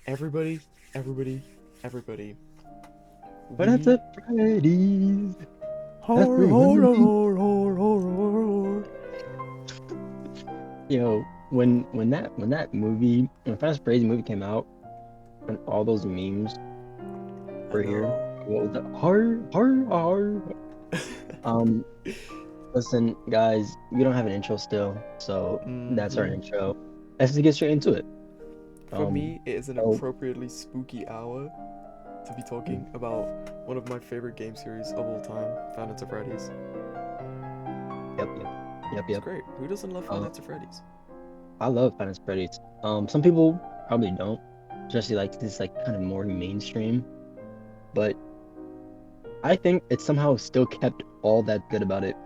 Everybody, everybody, everybody. But that's We a Freddy's. That's horror, pretty horror, hungry. horror, horror, horror, horror. When Fast Freddy's movie came out, and all those memes I were here. know. What was that? Horror, horror, horror. Um, Listen, guys, we don't have an intro still, so that's our hmm intro. Let's just get straight into it. For Um, me, it is an oh, appropriately spooky hour to be talking about one of my favorite game series of all time, Five Nights at Freddy's. yep, yep, yep, It's yep. great. Who doesn't love Five Uh, Nights at Freddy's? I love Final Freddy's. Some people probably don't, especially like this like kind of more mainstream, but I think it somehow still kept all that good about it.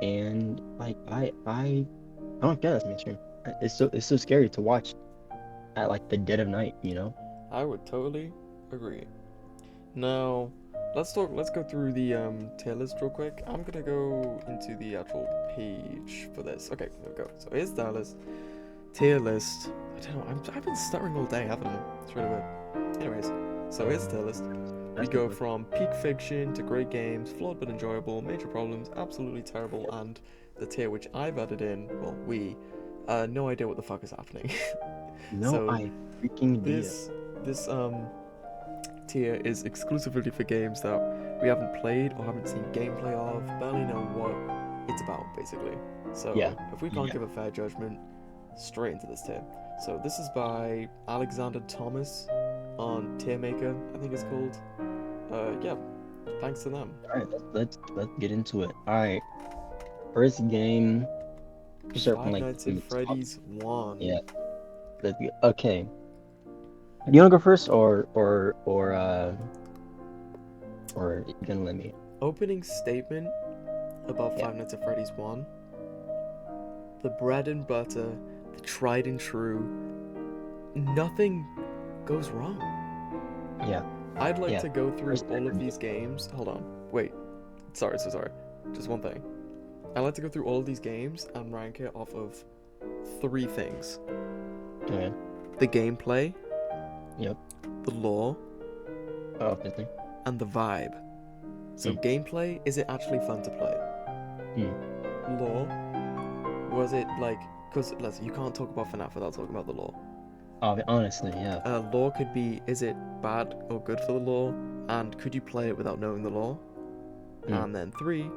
And like I don't care that's mainstream. It's so scary to watch at like the dead of night, you know? I would totally agree. Now, let's go through the tier list real quick. I'm gonna go into the actual page for this. Okay, there we go. So here's the tier list. I don't know. I've been stuttering all day, haven't I? It's really weird. Anyways, so here's the tier list. We That's the go question. from peak fiction to great games, flawed but enjoyable, major problems, absolutely terrible, and the tier which I've added in. Well, no idea what the fuck is happening. No, So I freaking idea. this tier is exclusively for games that we haven't played or haven't seen gameplay of, barely know what it's about, basically. Yeah, So, if we can't yeah. give a fair judgment, straight into this tier. So, this is by Alexander Thomas on Tiermaker, I think it's called. Yeah, thanks to them. All right, let's get into it. All right, first game. We start from Five like Nights from at the top. Freddy's 1. Yeah, let's get, okay. Do you wanna go first, or you gonna let me? Opening statement about Yeah, Five Nights at Freddy's 1. The bread and butter, the tried and true, nothing goes wrong. yeah, I'd like yeah. to go through First all ever of game. these games. Hold on. Wait. Sorry, so sorry. Just one thing. I'd like to go through all of these games and rank it off of three things: Okay. the gameplay, Yep. the lore, Oh, obviously. and the vibe. So, Mm, gameplay, is it actually fun to play? mm. Lore, was it like. Because, listen, you can't talk about FNAF without talking about the lore. Honestly, yeah. Lore could be, is it bad or good for the lore? And could you play it without knowing the lore? Mm, And then three,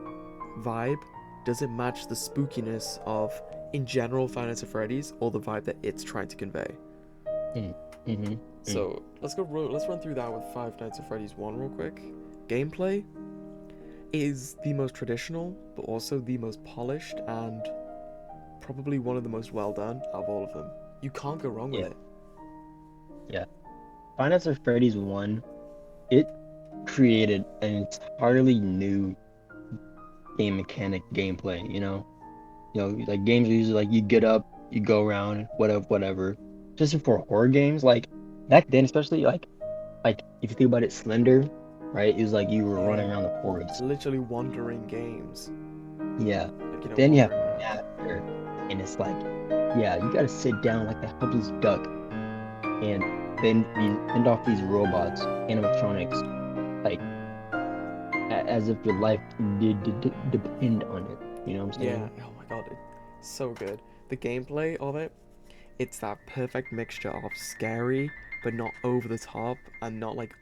vibe. Does it match the spookiness of, in general, Five Nights at Freddy's, or the vibe that it's trying to convey? mm, mm-hmm, mm. So let's run through that with Five Nights at Freddy's 1 real quick. Gameplay is the most traditional, but also the most polished and probably one of the most well done out of all of them. You can't go wrong with Yeah, it. yeah. Five Nights at Freddy's 1, it created an entirely new game mechanic gameplay, you know? Like games are usually like you get up, you go around, whatever, whatever. Just for horror games, like back then, especially like if you think about it, Slender, right? It was like you were running Yeah, around the forest. literally wandering games. Yeah. Like, But then you have wandering around. Master, and it's like, yeah, you gotta sit down like a helpless duck and fend off these robots, animatronics, like as if your life did depend on it. You know what I'm Yeah, saying? oh my god, it's so good. The gameplay of it, it's that perfect mixture of scary, but not over the top, and not like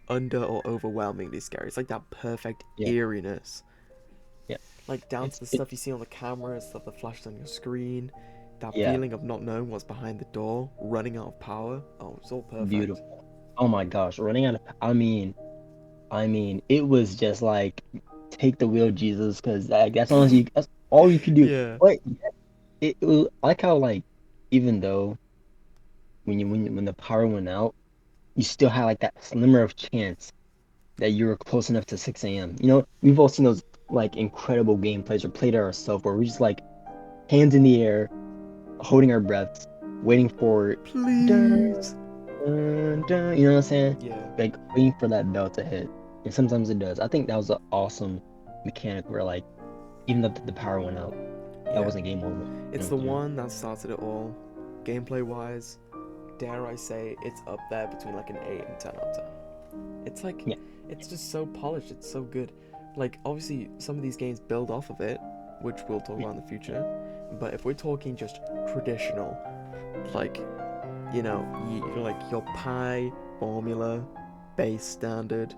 under or overwhelmingly scary. It's like that perfect Yeah, eeriness. yeah. Like down to It's the it, stuff you see on the camera, stuff that flashes on your screen, that yeah, feeling of not knowing what's behind the door, running out of power. Oh, it's all perfect. beautiful. Oh my gosh, running out of, I mean, it was just like take the wheel, Jesus, because that's all you could do. Yeah. But it was I like how like even though when the power went out, you still had like that slimmer of chance that you were close enough to 6 a.m. We've all seen those like incredible gameplays or played it ourselves where we're just like hands in the air, holding our breaths, waiting for dun, Please. dun, you know what I'm saying? Yeah. Like waiting for that bell to hit. And sometimes it does. I think that was an awesome mechanic where like even though the power went out, that Yeah. wasn't game over. You know It's what the I'm saying? one that started it all. Gameplay wise, dare I say, it's up there between like an 8 and 10 out of 10. It's like, Yeah. it's just so polished, it's so good. Like, obviously, some of these games build off of it, which we'll talk about in the future. But if we're talking just traditional, like, like your Pi formula base standard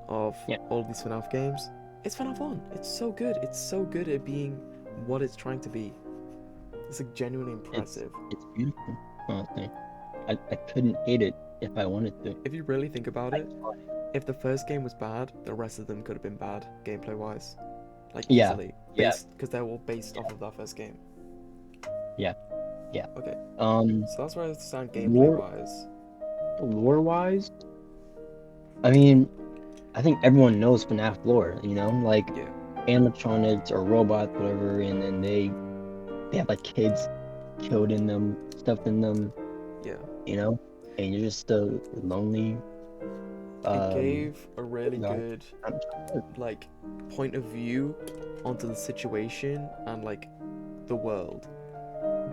of Yeah. all these FNAF games, it's FNAF 1. It's so good. It's so good at being what it's trying to be. It's like genuinely impressive. It's beautiful, honestly. I couldn't hate it if I wanted to. If you really think about I it, if the first game was bad, the rest of them could have been bad gameplay wise, like Yeah. easily, Yeah. based because they're all based off of that first game. Yeah. Yeah. Okay, Um, so that's where I stand gameplay lore wise. lore wise, I mean, I think everyone knows FNAF lore, like Yeah, animatronics or robots, whatever, and then they have like kids killed in them, stuffed in them, yeah. and you're just a lonely It um gave a really guy. good like point of view onto the situation and like the world.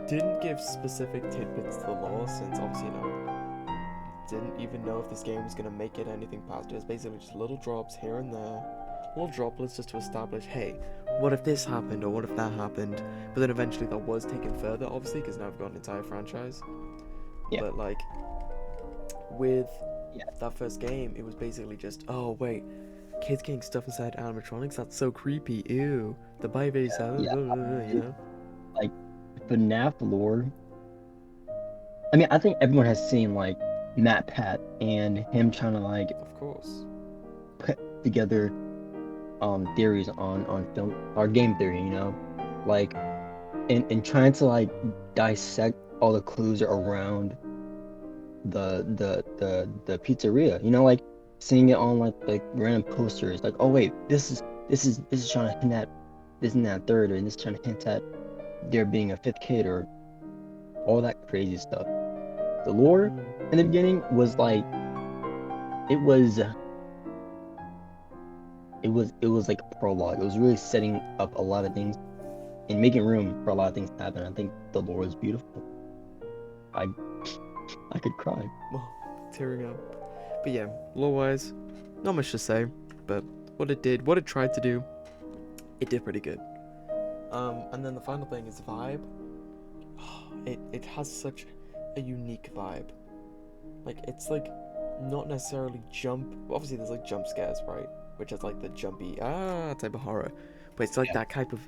Didn't give specific tidbits to the lore since obviously didn't even know if this game was gonna make it anything past it. It's basically just little drops here and there, little droplets just to establish, hey, what if this happened or what if that happened? But then eventually that was taken further, obviously, because now I've got an entire franchise. Yeah. But like with Yeah. that first game, it was basically just, oh wait, kids getting stuff inside animatronics. That's so creepy. Ew. The babies, Yeah. you know. Like FNAF lore. I mean, I think everyone has seen like Matt Pat and him trying to like Of course. put together theories on film or game theory, like and trying to like dissect all the clues around the pizzeria, like seeing it on like random posters, like, oh wait, this is trying to hint at this and that third, or this is trying to hint at there being a fifth kid, or all that crazy stuff. The lore in the beginning was like it was like a prologue. It was really setting up a lot of things and making room for a lot of things to happen. I think the lore was beautiful. I could cry. Well, tearing up. But yeah, lore-wise, not much to say. But what it tried to do, it did pretty good. And then the final thing is vibe. It has such a unique vibe. Like, it's like not necessarily obviously there's like jump scares, right? Which is like the jumpy type of horror. But it's like that type of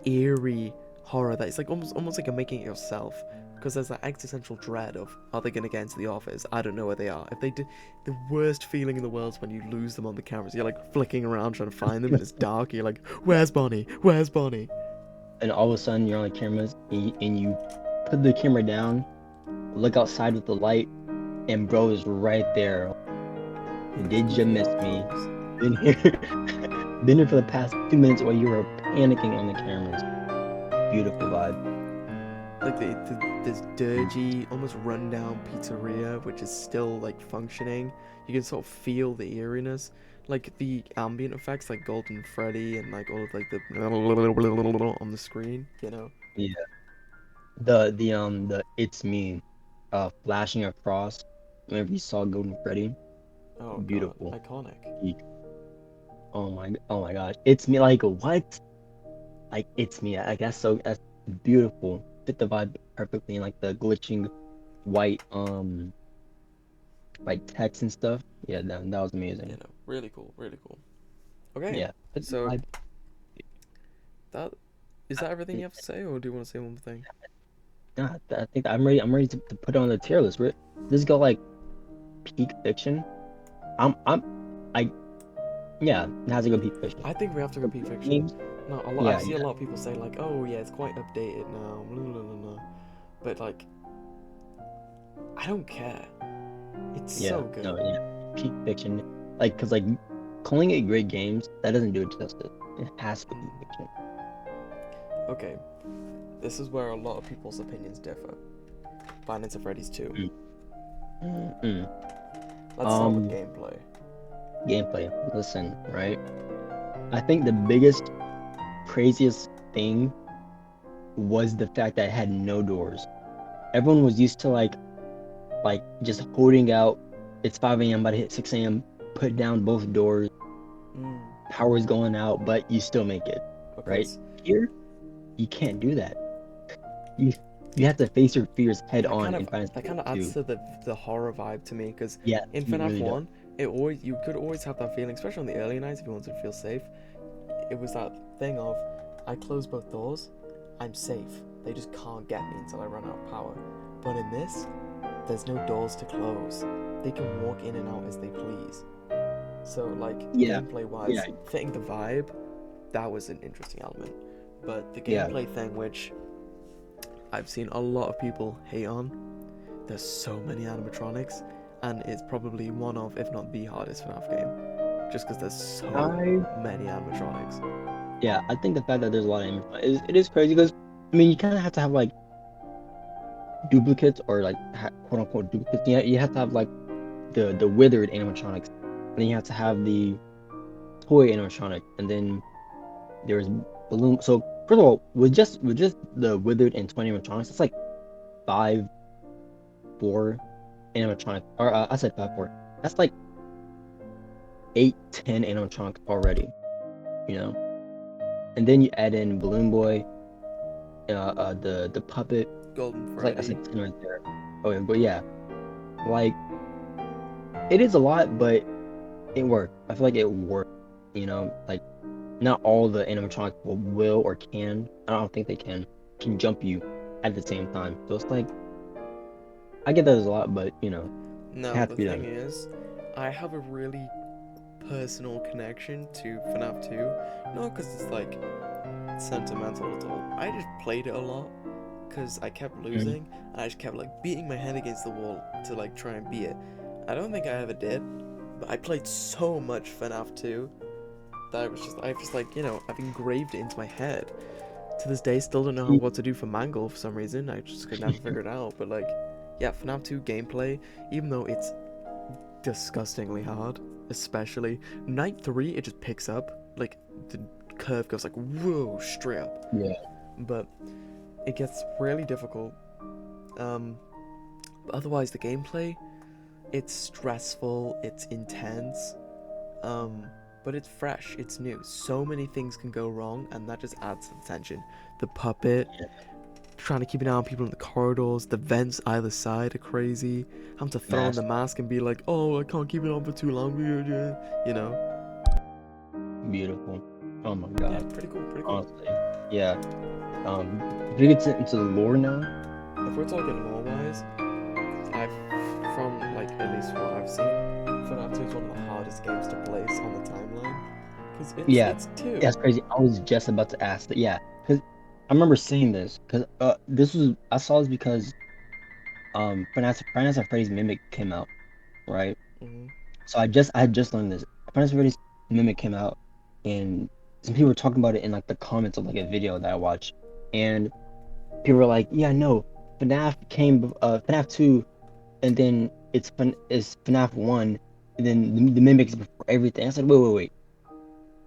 eerie horror that it's like almost like you're making it yourself. Because there's that existential dread of, are they gonna get into the office? I don't know where they are. If they do, the worst feeling in the world is when you lose them on the cameras. You're like flicking around trying to find them and it's dark. You're like, where's Bonnie? Where's Bonnie? And all of a sudden you're on cameras and you put the camera down, look outside with the light, and bro is right there. Did you miss me? Been here for the past 2 minutes while you were panicking on the cameras. Beautiful vibe. Like this dirty, almost rundown pizzeria, which is still like functioning. You can sort of feel the eeriness, like the ambient effects, like Golden Freddy and like all of like the on the screen. Yeah. The it's me, flashing across whenever you saw Golden Freddy. Oh god, Beautiful. iconic. Oh my gosh. It's me, like what? Like it's me. I guess so. That's beautiful. Fit the vibe perfectly, and like the glitching white like text and stuff. Yeah, that was amazing. Really cool, really cool. Okay, Yeah. Fit the so vibe. that is that everything you have to say, or do you want to say one more thing? Yeah, I think I'm ready to put it on the tier list. This go like peak fiction. I yeah, it has to go peak fiction. I think we have to go peak fiction. Games? No, Yeah, I see a lot of people say like, oh yeah, it's quite updated now, blah, blah, blah, blah. But like, I don't care. It's so good. No, yeah, peak fiction. Like, cause like calling it great games, that doesn't do it justice. It has to be fiction. Okay, this is where a lot of people's opinions differ. Finance of Freddy's 2. Let's start with gameplay. Gameplay. Listen, right? I think the biggest, craziest thing was the fact that it had no doors. Everyone was used to like like just holding out. It's 5 a.m. about to hit 6 a.m. Put down both doors. Mm. Power's going out, but you still make it, Okay. right? Here, you can't do that. You you have to face your fears head That on kind of in Final that Fantasy kind of adds 2. to the horror vibe to me because Yes, in you FNAF really do. 1, you could always have that feeling, especially on the early nights if you wanted to feel safe. It was that thing of I close both doors, I'm safe. They just can't get me until I run out of power. But in this, there's no doors to close. They can walk in and out as they please. So like Yeah, gameplay yeah, wise, fitting the vibe, that was an interesting element. But the yeah. gameplay thing, which I've seen a lot of people hate on, there's so many animatronics, and it's probably one of, if not the hardest FNAF game, just because there's so I many animatronics. yeah, I think the fact that there's a lot of animatronics it is crazy because I mean you kind of have to have like duplicates or like quote unquote duplicates. You have to have like the withered animatronics, and then you have to have the toy animatronic, and then there's balloon. So first of all, with just the withered and toy animatronics, it's like 5, 4 animatronics. Or I said 5, 4. That's like 8, 10 animatronics already. You know, and then you add in Balloon Boy, the puppet. Golden It's like I Freddy. said 10 right there. Oh yeah, but yeah, like it is a lot, but it worked. I feel like it worked. Like not all the animatronics will or can. I don't think they can jump you at the same time. So it's like I get that as a lot, but it Now, has to the be thing done. is, I have a really personal connection to FNAF 2. Not because it's like sentimental at all. I just played it a lot because I kept Mhm. losing and I just kept like beating my head against the wall to like try and beat it. I don't think I ever did, but I played so much FNAF 2 that I've just like, I've engraved it into my head. To this day, still don't know See, what to do for Mangle for some reason. I just could never figure it out. But like, yeah, FNAF 2 gameplay, even though it's disgustingly hard, especially night 3, it just picks up. Like the curve goes like whoa straight up, yeah, but it gets really difficult. But otherwise, the gameplay, it's stressful, it's intense, um, but it's fresh, it's new. So many things can go wrong, and that just adds to the tension. The puppet, yeah, trying to keep an eye on people in the corridors, the vents either side are crazy. Having to throw on the mask, mask and be like, oh, I can't keep it on for too long, you know? beautiful. Oh my Yeah, God, pretty cool, pretty cool. honestly, yeah. If we get into the lore now, If we're talking lore wise, I've, from like at least what I've seen, FNAF 2 is one of the hardest games to place on the timeline. Because yeah, it's two. that's crazy. I was just about to ask that. Yeah, because I remember seeing this because this was I saw this because Finance and Freddy's Mimic came out, right? Mm-hmm. So I had just learned this. Finance and Freddy's Mimic came out, and some people were talking about it in like the comments of like a video that I watched, and people were like, "Yeah, no, FNAF 2, and then it's FNAF 1, and then the Mimic is before everything." I said, "Wait.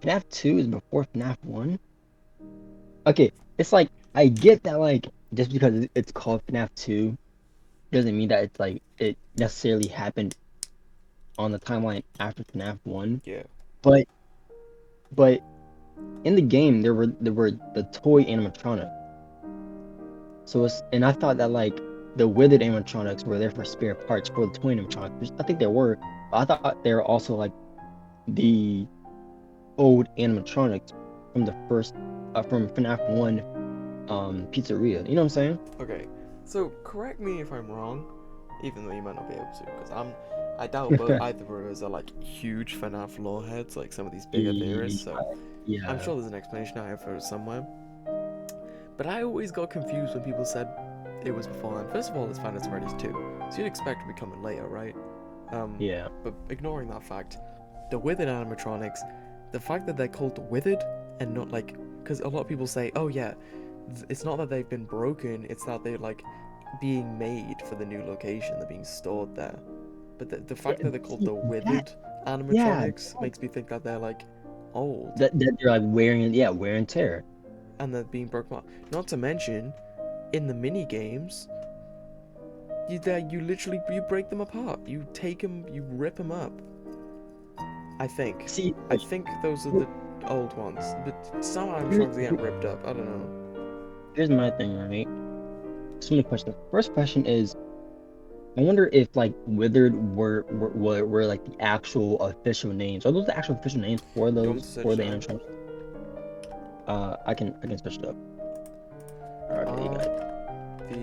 FNAF 2 is before FNAF 1?" Okay, it's like I get that like just because it's called FNAF 2 doesn't mean that it's like it necessarily happened on the timeline after FNAF 1. Yeah. But but in the game there were the toy animatronics. So and I thought that like the withered animatronics were there for spare parts for the toy animatronics, which I think they were. But I thought they were also like the old animatronics from the first from FNAF 1 pizzeria. You know what I'm saying? Okay. So correct me if I'm wrong, even though you might not be able to, because I doubt both either of us are like huge FNAF lore heads, like some of these bigger Yeah, theorists. So I'm yeah. sure there's an explanation I have for it somewhere. But I always got confused when people said it was beforehand. First of all, it's Final Freddy's 2, so you'd expect it to be coming later, right? Um, Yeah. but ignoring that fact, the Withered animatronics, the fact that they're called Withered and not like, because a lot of people say, oh yeah, it's not that they've been broken, it's that they're like being made for the new location, they're being stored there. But the Yeah, fact that they're called see, the that, Withered yeah, animatronics makes me think that they're like old that they're like wear and tear. and they're being broken up. Not to mention, in the mini games, You literally you break them apart. You take them, you rip them up. I think. See, I think those are the old ones, but some animatronics get ripped up. I don't know. here's my thing, right? So many questions. First question is, I wonder if like withered were like the actual official names. Are those the actual official names for You want me those to search for the now? animatronics? I can search it up. Okay, you got Are it.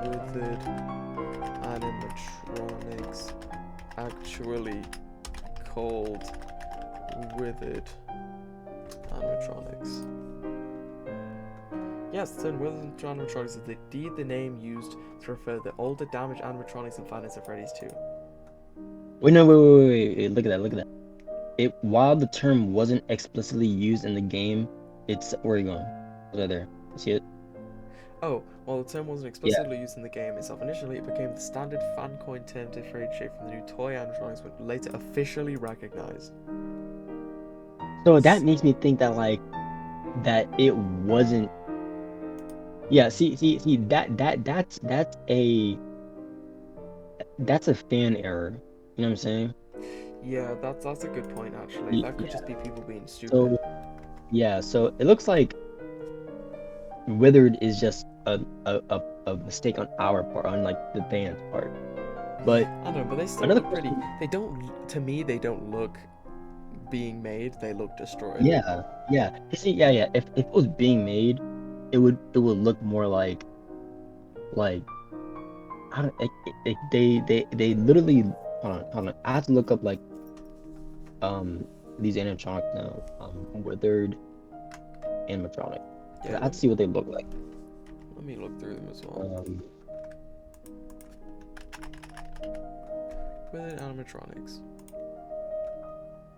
the withered animatronics actually called withered animatronics? Yes, the term withered animatronics is indeed the name used to refer to the older damaged animatronics in Five Nights at Freddy's 2. Wait, no, wait. Look at that. Look at that. While the term wasn't explicitly used in the game, it's where are you going? It's right there. See it? Oh, while the term wasn't Yeah. explicitly used in the game itself initially, it became the standard fan coin term to differentiate from the new toy animatronics when later officially recognized. So that makes me think that like that it wasn't. Yeah. See. That's a fan error. You know what I'm saying? Yeah, that's a good point actually. That could Yeah. just be people being stupid. So yeah. So it looks like withered is just a mistake on our part, on like the fans' part. But I don't know, but they still another look pretty. question. They don't, to me, they don't look being made. They look destroyed. Yeah. You see, yeah. If it was being made, it would look more like I don't they literally hold on. I have to look up like these animatronics now, withered animatronic. 'Cause Yeah, I have to see what they look like. let me look through them as well. Um, Withered animatronics.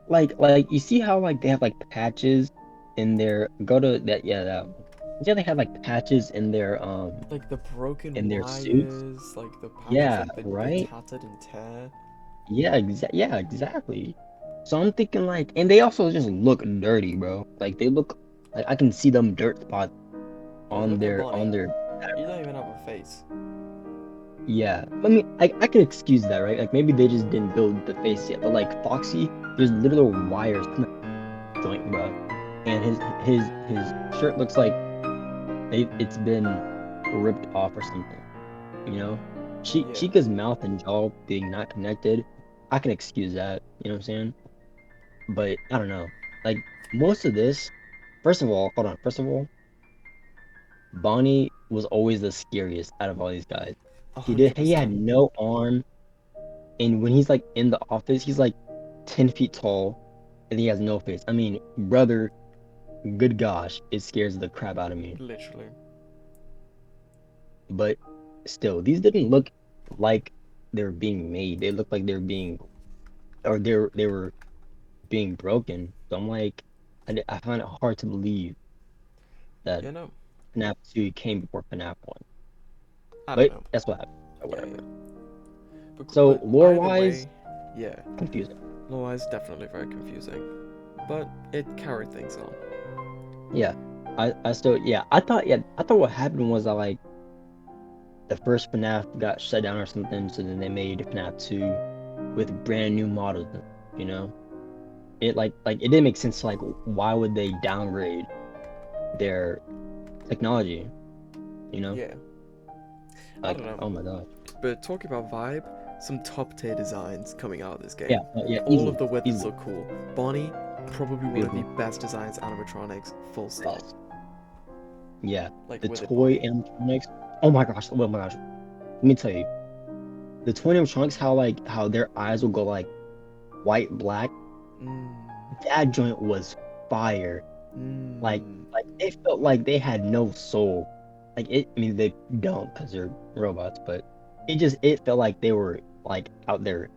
like you see how like they have like patches in their go to that yeah that one. You see how they have like patches Like the broken in their suits? wires, like the patches, Yeah, like the right? tattered and tear. Yeah, exactly. So I'm thinking like, and they also just look dirty, bro. Like they look like I can see them dirt spots Yeah, on look at their Bonnie. on their You don't even have a face. yeah. I mean, I can excuse that, right? Like maybe they just didn't build the face yet, but like Foxy, there's literal wires in the joint, bro. And his shirt looks like it's been ripped off or something, you know? Yeah. Chica's mouth and jaw being not connected, I can excuse that, you know what I'm saying? But I don't know. Like most of this, first of all, hold on. First of all, Bonnie was always the scariest out of all these guys. He had 100%. no arm, and when he's like in the office, he's like 10 feet tall, and he has no face. I mean, brother, good gosh, it scares the crap out of me. Literally. But still, these didn't look like they're being made. They looked like they're being, or they were being broken. So I'm like, I find it hard to believe that Yeah, no. FNAF 2 came before FNAF 1. I don't But know. that's what happened. Or Yeah, whatever. yeah. So But lore either wise, way, yeah. confusing. Otherwise, definitely very confusing. But it carried things on. Yeah. I still I thought what happened was that like the first FNAF got shut down or something, so then they made FNAF 2 with brand new models, you know? It like it didn't make sense like why would they downgrade their technology, you know? Yeah. I Like don't know. oh my god. But talking about vibe, some top tier designs coming out of this Yeah, game. yeah, All of the withers easily. look cool. Bonnie, probably one of the Beautiful. best designs animatronics, full stop. Yes. Yeah. Like The withered toy Bonnie. animatronics. Oh my gosh. Oh my gosh. Let me tell you. The toy animatronics, how their eyes will go like white, black. Mmm. That joint was fire. Like Mmm. like it felt like they had no soul. Like it I mean they don't because they're robots, but it felt like they were like out there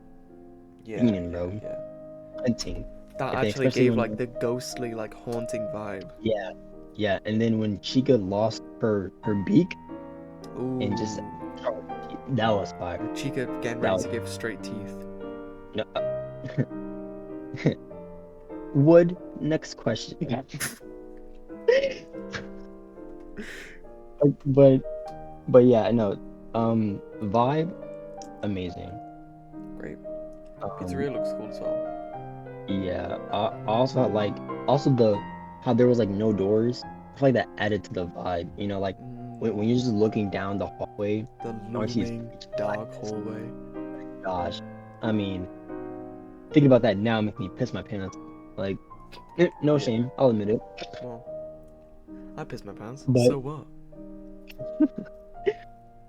Yeah, fiending, yeah, bro. yeah. Hunting. That And then actually especially gave when like the ghostly, like haunting vibe. yeah, yeah. And then when Chica lost her beak and Ooh. just that was fire. Chica getting That ready was to give straight teeth. no, Wood, next question. But but yeah, no. Vibe, amazing. Great. Um, Pizzeria looks cool as well. yeah. I also also the how there was like no doors. I feel like that added to the vibe. You know, like when Mm, you're just looking down the hallway, the all you see is looming pitch dark blackness. hallway. Gosh, I mean, thinking about that now makes me piss my pants. Like, no Yeah. shame, I'll admit it. Well, I pissed my pants. But So what?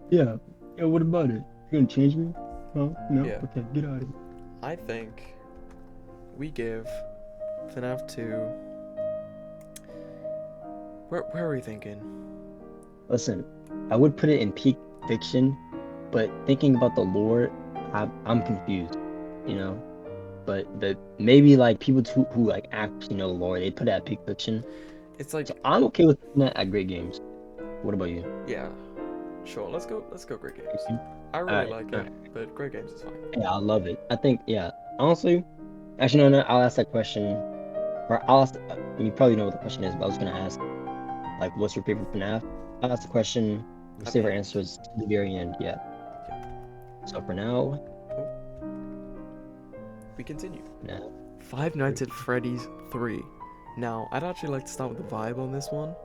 yeah, yeah. What about it? You gonna change me? No, no. Yeah. Okay, get out of here. I think we give FNAF 2. Where are we thinking? Listen, I would put it in peak fiction, but thinking about the lore, I'm confused. You know. But maybe like people who like actually know the lore, they put it at peak fiction. It's So like, I'm okay with putting that at great games. What about you? yeah, sure. Let's go. Let's go. Great games. Mhm. I All really right, like all it, right. but Great Games is fine. Yeah, I love it. I think yeah. Honestly, actually no, I'll ask that question. Or I'll ask. You probably know what the question is, but I was gonna ask like, what's your favorite FNAF? I'll ask the question. We'll At save the our end. answers to the very end. Yeah. Okay. So for now, Oh, we continue. now. Five Nights at Freddy's 3. Now, I'd actually like to start with the vibe on this one.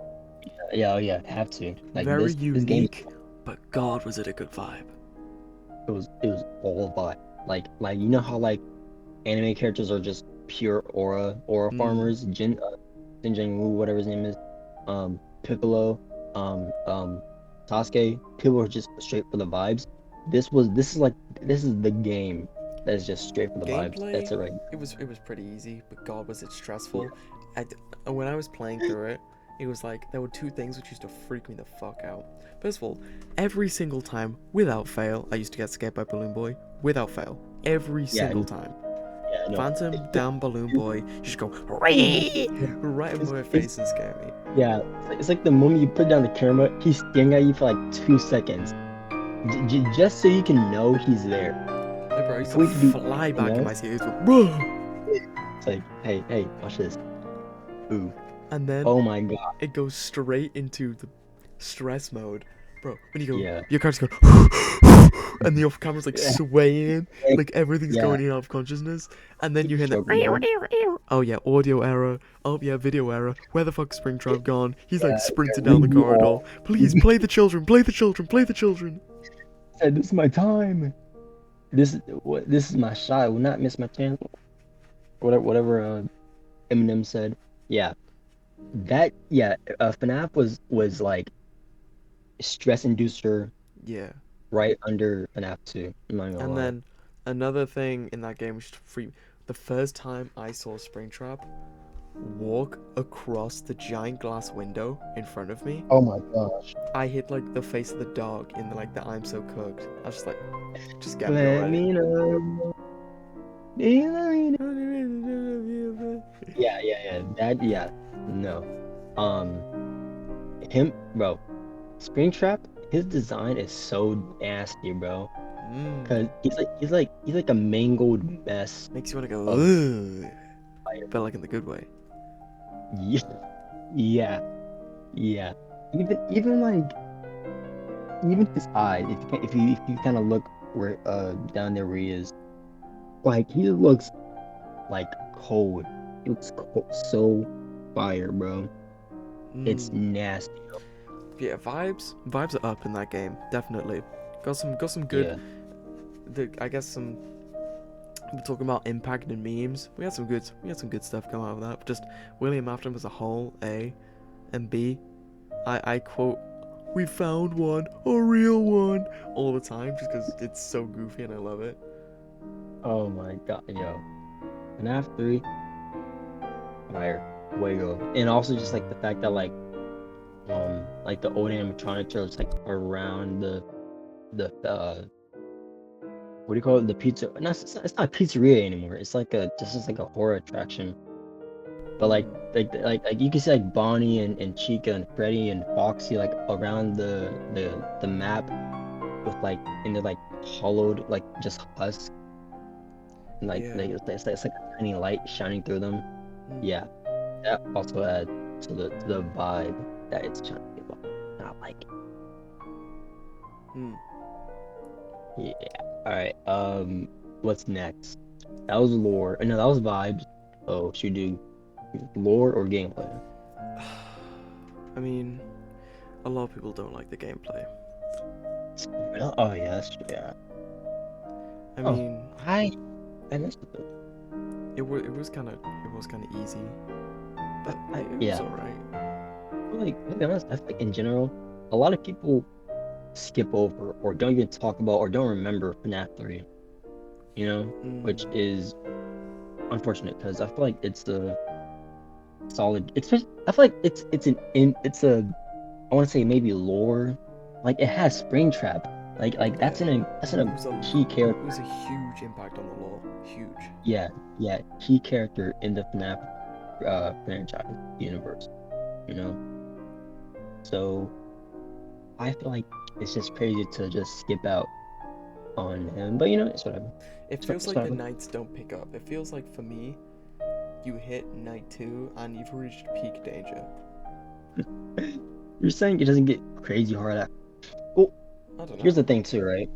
Yeah, oh yeah, have to. Like Very this game, unique, but God, was it a good vibe. it was all vibe. Like you know how like anime characters are just pure aura Mm. farmers. Jin Jin-woo, whatever his name is, Piccolo, um, Sasuke. People are just straight for the vibes. This is the game that is just straight for the vibes. Gameplay, That's it right. it was pretty easy, but God, was it Yeah. stressful. When I was playing through it, it was like there were two things which used to freak me the fuck out. First of all, every single time, without fail, I used to get scared by Balloon Boy. Without fail, every Yeah, single time. yeah, no. Phantom, It, down Balloon it, Boy, you just go it- right in my it's face and scare me. yeah. It's like the moment you put down the camera, he's staring at you for like 2 seconds, just so you can know he's there. Like, bro, I used to Before you can do fly anything back in my else, seat. Bro. it's like, hey, watch this. Ooh. And then Oh my God. it goes straight into the stress mode. Bro, when you go, Yeah. your car's go, and the camera's like swaying, like everything's Yeah. going in out of consciousness, and then you hear Stroke mode. that, oh yeah, audio error, oh yeah, video error, where the fuck's Springtrap gone? He's like Yeah. sprinting down the Redo corridor. all. Please play the children, play the children, play the children. Said this is my time. This is my shot. I will not miss my chance. Whatever Eminem said. Yeah. FNAF was like stress inducer Yeah, right under FNAF 2. I'm not gonna and lie. then another thing in that game which free. The first time I saw Springtrap walk across the giant glass window in front of me, Oh my gosh. I hit like the face of the dog in the like the I'm so cooked. I was just like, just get me Let already. me know. Yeah. Yeah. No. Um, bro. Springtrap, his design is so nasty, bro. Cause Mm, he's like a mangled mess makes you wanna go, of ugh, fire. but like in the good way. Yeah, yeah, yeah. Even like even his eyes, if you kind of look where down there where he is, like he looks like cold. He looks cold, so fire, bro. It's Mm, nasty. yeah, vibes are up in that game, definitely. Got some good. Yeah. I guess some. We're talking about impact and memes. We had some good stuff come out of that. But just William Afton as a whole, A, and B. I quote, "We found one, a real one," all the time, just because it's so goofy and I love it. Oh my God, yo. FNAF 3, fire, fuego. And also just like the fact that like the old animatronics are just like around the what do you call it? The pizza. No, it's not a pizzeria anymore. It's like a just like a horror attraction. But Mm, like you can see like Bonnie and Chica and Freddy and Foxy like around the map with like and they're like hollowed like just husk and yeah. it's like a tiny light shining through them. Mm, Yeah, that also adds to the vibe that it's trying to give off. Not like mm. Yeah. All right. What's next? That was lore. No, that was vibes. Oh, should we do lore or gameplay? I mean, a lot of people don't like the gameplay. Oh yeah, that's true. Yeah. I Oh, mean, I missed it. it was kind of easy, but it was Yeah. alright. To be honest, I think in general, a lot of people skip over or don't even talk about or don't remember FNAF 3, you know, which Mm, is unfortunate because I feel like it's a solid. I feel like it's a I want to say maybe lore, like it has Springtrap, like yeah, that's in it a was a key character. it was a huge impact on the law. Huge. Yeah, yeah, key character in the FNAF franchise universe, you know. So I feel like it's just crazy to just skip out on him, but it's whatever. It feels It's like the whatever. nights don't pick up. It feels like for me, you hit night 2 and you've reached peak danger. You're saying it doesn't get crazy hard at. Well, I don't here's know. the thing too, right?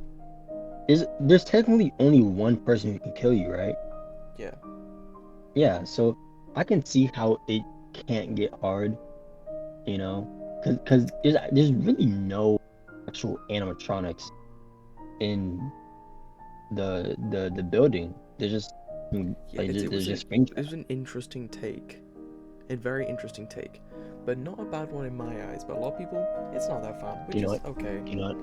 There's technically only one person who can kill you, right? Yeah. Yeah, so I can see how it can't get hard, you know, because there's really no actual animatronics in the building. There's just Yeah, it there's was just a spring it was an interesting take, a very interesting take, but not a bad one in my eyes. But a lot of people, it's not that fun, You which know is what? okay. You know what?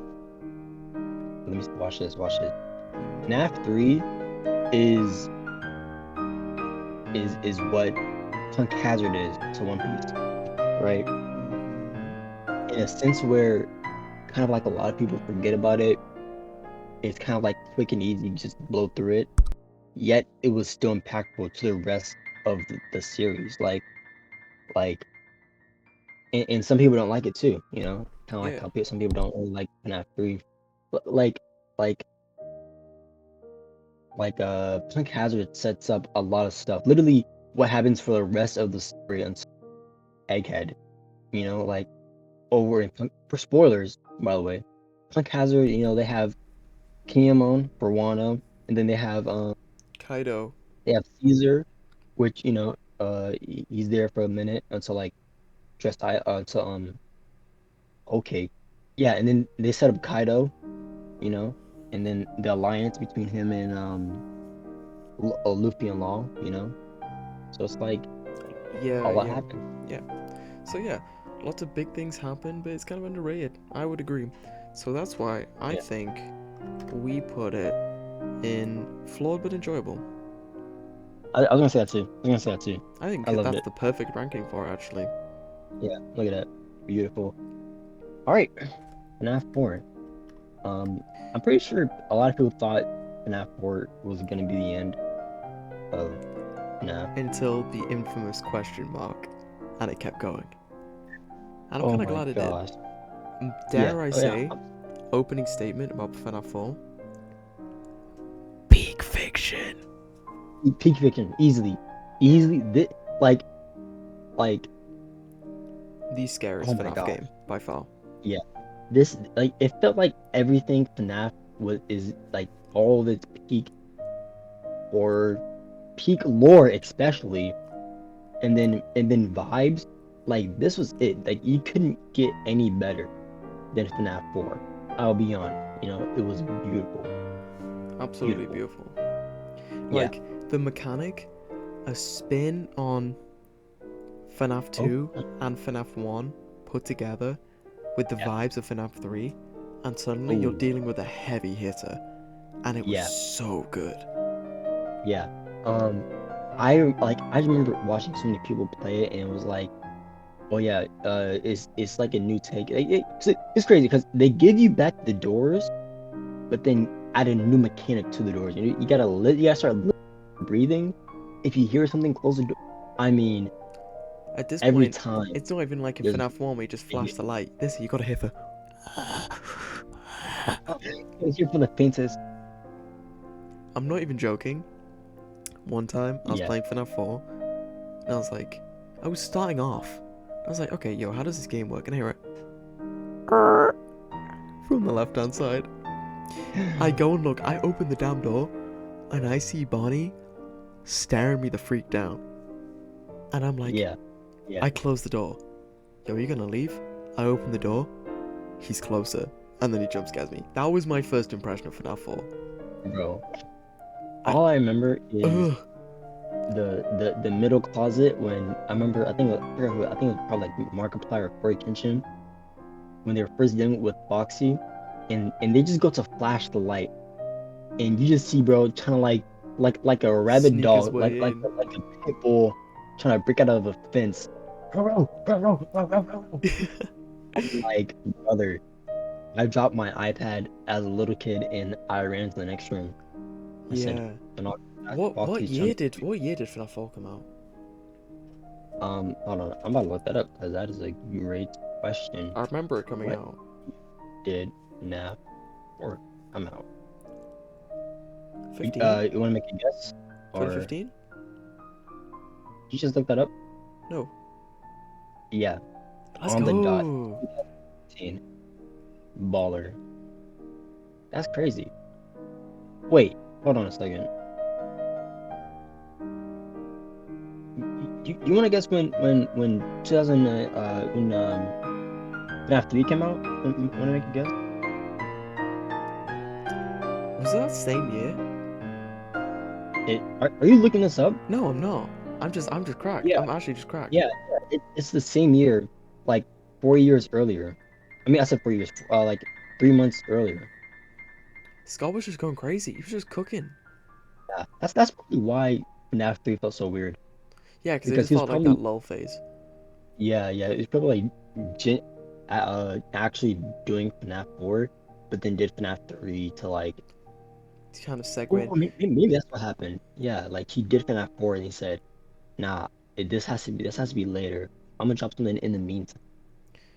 Let me watch this. Watch this. Mhm. FNAF 3 is is what Punk Hazard is to One Piece, right? Mhm. In a sense where kind of like a lot of people forget about it. It's kind of like quick and easy, just blow through it. Yet it was still impactful to the rest of the series. Like, and some people don't like it too. Kind of like Yeah. how some people don't really like FNAF 3. But like Punk Hazard sets up a lot of stuff. Literally, what happens for the rest of the story until Egghead. Like over in for spoilers, by the way. Punk Hazard, they have Kinemon for Wano, and then Kaido. they have Caesar, which he's there for a minute until like just I until okay, yeah, and then they set up Kaido, you know, and then the alliance between him and Luffy and Law, so it's like a Yeah, lot yeah, happened. yeah. So yeah, lots of big things happen, but it's kind of underrated. I would agree. So that's why I Yeah, think we put it in flawed but enjoyable. I was gonna say that too. I was gonna say that too. I think I loved that's it. the perfect ranking for it, actually. Yeah, look at that, beautiful. All right, FNAF 4. I'm pretty sure a lot of people thought FNAF 4 was gonna be the end of FNAF. Until the infamous question mark, and it kept going. And I'm Oh kind of my glad it did. gosh. Yeah. Dare I Oh yeah. say, opening statement about FNAF 4? Peak fiction. Peak fiction, easily. Like, like. The scariest Oh my FNAF gosh. game, by far. Yeah. This like it felt like everything FNAF was is like all of its peak horror, peak lore especially, and then vibes. Like this was it. Like you couldn't get any better than FNAF 4. I'll be honest. It was beautiful. Absolutely Beautiful. beautiful. Yeah. Like, the mechanic, a spin on FNAF Oh, 2 and FNAF 1 put together with the yeah. vibes of FNAF 3, and suddenly you're Oh, dealing with a heavy hitter, and it was yeah. so good. Yeah. Um, I remember watching so many people play it and it was like, oh yeah, it's like a new take. It's crazy because they give you back the doors, but then add a new mechanic to the doors. You gotta start breathing. If you hear something close the door, I mean, At this every point, time it's not even like in there's FNAF 1 where you just flash the light. This, you gotta hit the. it's here for the faintest. I'm not even joking. One time, I was Yeah. playing FNAF 4, and I was like, I was starting off. I was like, okay, yo, how does this game work? And I hear it from the left hand side. I go and look. I open the damn door, and I see Bonnie staring me the freak down. And I'm like, Yeah, yeah, I close the door. Yo, are you gonna leave? I open the door. He's closer, and then he jump scares me. That was my first impression of FNAF 4. bro. I, All I remember is ugh, the middle closet when I remember I forgot who I think it was probably like Markiplier or Corey Kenshin when they were first dealing with Foxy, and they just go to flash the light, and you just see bro trying to like a rabid sneak his dog, way in. like a pit bull trying to break out of a fence. Bro. I'm like, brother, I dropped my iPad as a little kid and I ran to the next room. I said, Yeah. "No, What Foxy's trying year to did FNAF 4 come out? hold on, I'm about to look that up because that is a great question. I remember it coming What out. did NAF or come out? 15? You want to make a guess, or 2015? you just look that up? No. Yeah, Let's on the dot. go. 2015. Baller. That's crazy. Wait, hold on a second. You want to guess when 2000 when FNAF 3 came out? Want to make a guess? Was it that same year? Are you looking this up? No, I'm not. I'm just cracked. Yeah, I'm actually just cracked. yeah. It's the same year, like 4 years earlier. I mean, I said 4 years, like 3 months earlier. Scott was just going crazy. He was just cooking. Yeah, that's probably why FNAF 3 felt so weird Yeah, because it because just he was felt like that probably lull phase. yeah, it was probably like actually doing FNAF 4, but then did FNAF 3 to like He kind of segued oh in. maybe that's what happened. Yeah, like he did FNAF 4 and he said, nah, this has to be later. I'm gonna drop something in the meantime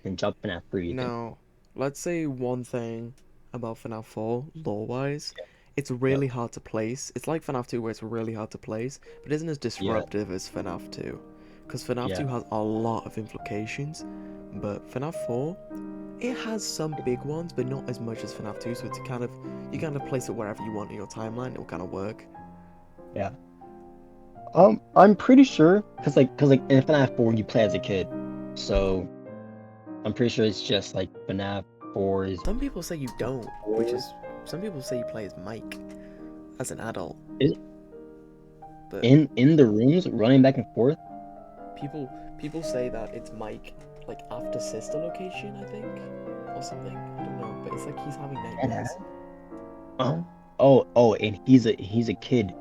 and drop FNAF 3 then. Now, let's say one thing about FNAF 4, lore-wise. It's Yeah, really hard to place. It's like FNAF 2 where it's really hard to place, but isn't as yeah, disruptive as FNAF 2. Because FNAF yeah, 2 has a lot of implications, but FNAF 4, it has some big ones, but not as much as FNAF 2, so it's kind of, you kind of place it wherever you want in your timeline, it'll kind of work. yeah. I'm pretty sure because like in FNAF 4 you play as a kid, so I'm pretty sure it's just like FNAF 4 is Some people say you don't, which 4 is, some people say you play as Mike, as an adult, is but in the rooms running back and forth. people say that it's Mike, like after sister location, I think, or something. I don't know, but it's like he's having Deadass. nightmares. And he's a kid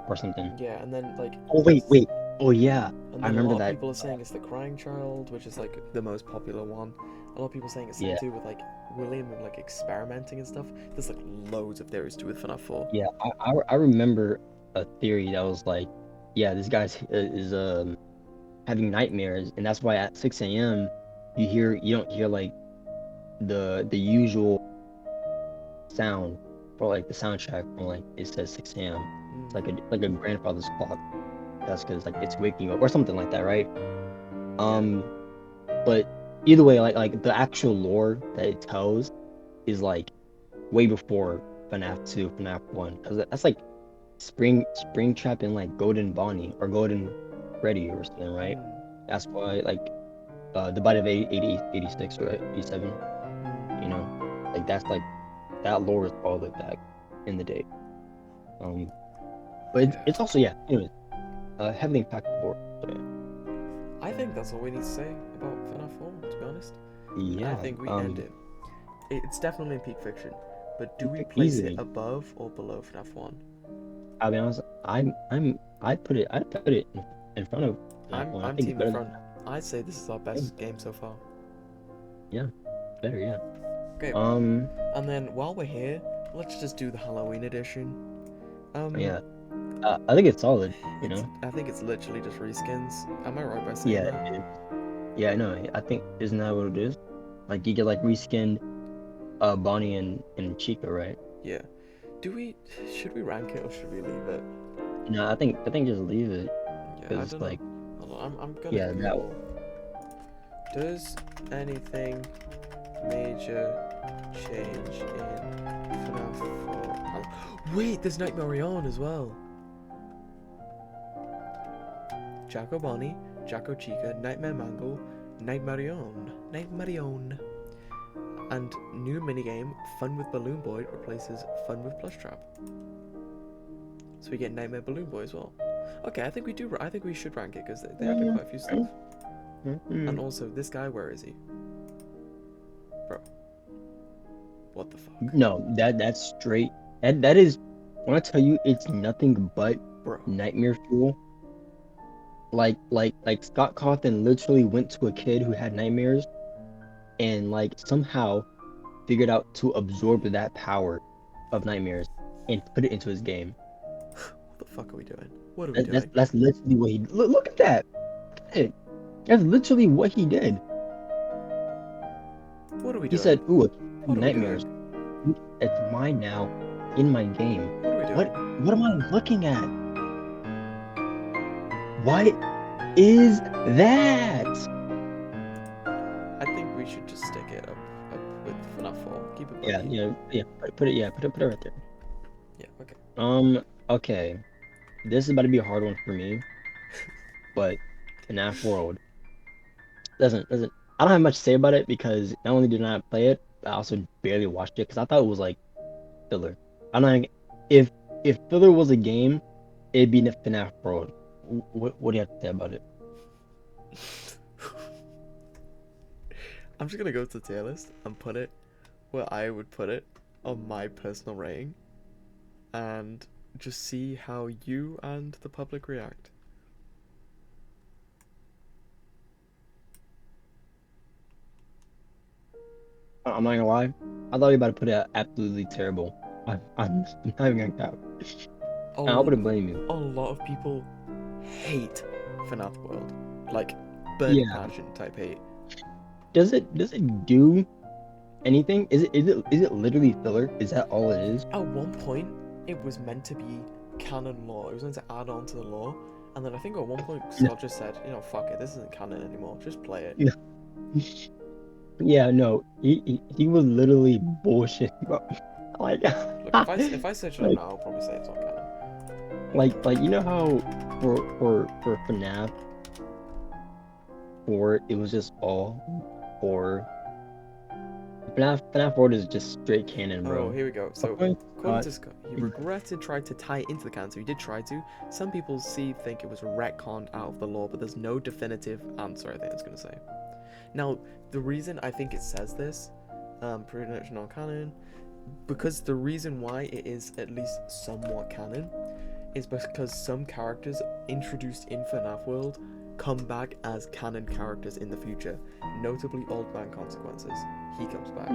or something. Yeah, and then like, Oh wait. Oh yeah, and I then a remember lot of that. people are saying it's the crying child, which is like the most popular one. A lot of people saying it's Yeah, something to do with like William and like experimenting and stuff. There's like loads of theories to do with FNAF 4. yeah. I remember a theory that was like, yeah, this guy's is having nightmares, and that's why at 6 a.m. you don't hear like the usual sound for like the soundtrack from like it says 6 a.m. It's Mm, like a grandfather's clock. That's because like it's waking up or something like that, right? yeah. Um, but either way, like the actual lore that it tells is like way before FNAF 2, FNAF 1, because that's like Springtrap and like Golden Bonnie or Golden Freddy or something, right? Mm, That's why like the bite of 86 or 87, you mm, know, like that's like that lore is all the way back in the day. But yeah. it's also yeah, anyways, heavily impactful lore. So, I think that's all we need to say about FNAF 4, to be honest. I yeah, think we end it. It's definitely in peak fiction, but do we place it easily. above or below FNAF 1? I'll be honest, I'd put it in front of FNAF 1. I I'm think it's team in better than front. I'd say this is our yeah, best game so far. yeah, better, yeah. Okay, Um, and then while we're here, let's just do the Halloween edition. Um, yeah. I think it's solid, you know? I think it's literally just reskins. Am I right by saying Yeah, that? it is. Yeah, no, I think isn't that what it is? Like you get like reskinned Bonnie and Chica, right? Yeah. Should we rank it or should we leave it? No, I think just leave it Yeah, I because don't know. like Hold on, I'm gonna yeah, Google. Does anything major change in FNAF 4. Wait, there's Nightmare on as well. Jacko Bonnie, Jacko Chica, Nightmare Mangle, Nightmare on. And new minigame, Fun with Balloon Boy replaces Fun with Plush Trap. So we get Nightmare Balloon Boy as well. Okay, I think we do. I think we should rank it because they added quite a few stuff. And also, this guy, where is he? Bro. What the fuck? No, that's straight. That is. When I tell you, it's nothing but Bro. nightmare fuel. Like Scott Cawthon literally went to a kid who had nightmares, and like somehow figured out to absorb that power of nightmares and put it into his game. What the fuck are we doing? What are we doing? That's literally what he. Look at that. That's literally what he did. What are we doing? He said, "Ooh, what nightmares. It's mine now, in my game." What are we doing? What am I looking at? What is that? I think we should just stick it up with FNAF 4. Keep it buddy. Yeah. Put it right there. Yeah. Okay. Okay. This is about to be a hard one for me, but FNAF World doesn't. I don't have much to say about it because not only did I not play it, I also barely watched it because I thought it was like filler. I'm not. If filler was a game, it'd be FNAF World. What do you have to say about it? I'm just gonna go to the tier list and put it where I would put it on my personal rating, and just see how you and the public react. I'm not gonna lie. I thought you were about to put it absolutely terrible. I'm not even gonna cap. I wouldn't blame you. A lot of people hate FNAF World, like burning passion type hate. Does it do anything? Is it literally filler? Is that all it is? At one point, it was meant to be canon lore. It was meant to add on to the lore, and then I think at one point Scott just said, fuck it, this isn't canon anymore. Just play it. Yeah, no, he was literally bullshit. Like, look, if I search it up now, I'll probably say it's not canon. Like you know how for FNAF 4 it was just all horror. FNAF 4 is just straight canon, bro. Oh, here we go. So, according to Scott, he regretted trying to tie it into the canon, so he did try to. Some people think it was retconned out of the lore, but there's no definitive answer, I think it's going to say. Now, the reason I think it says this, pretty much non-canon, because the reason why it is at least somewhat canon is because some characters introduced in FNAF World come back as canon characters in the future, notably Old Man Consequences. He comes back.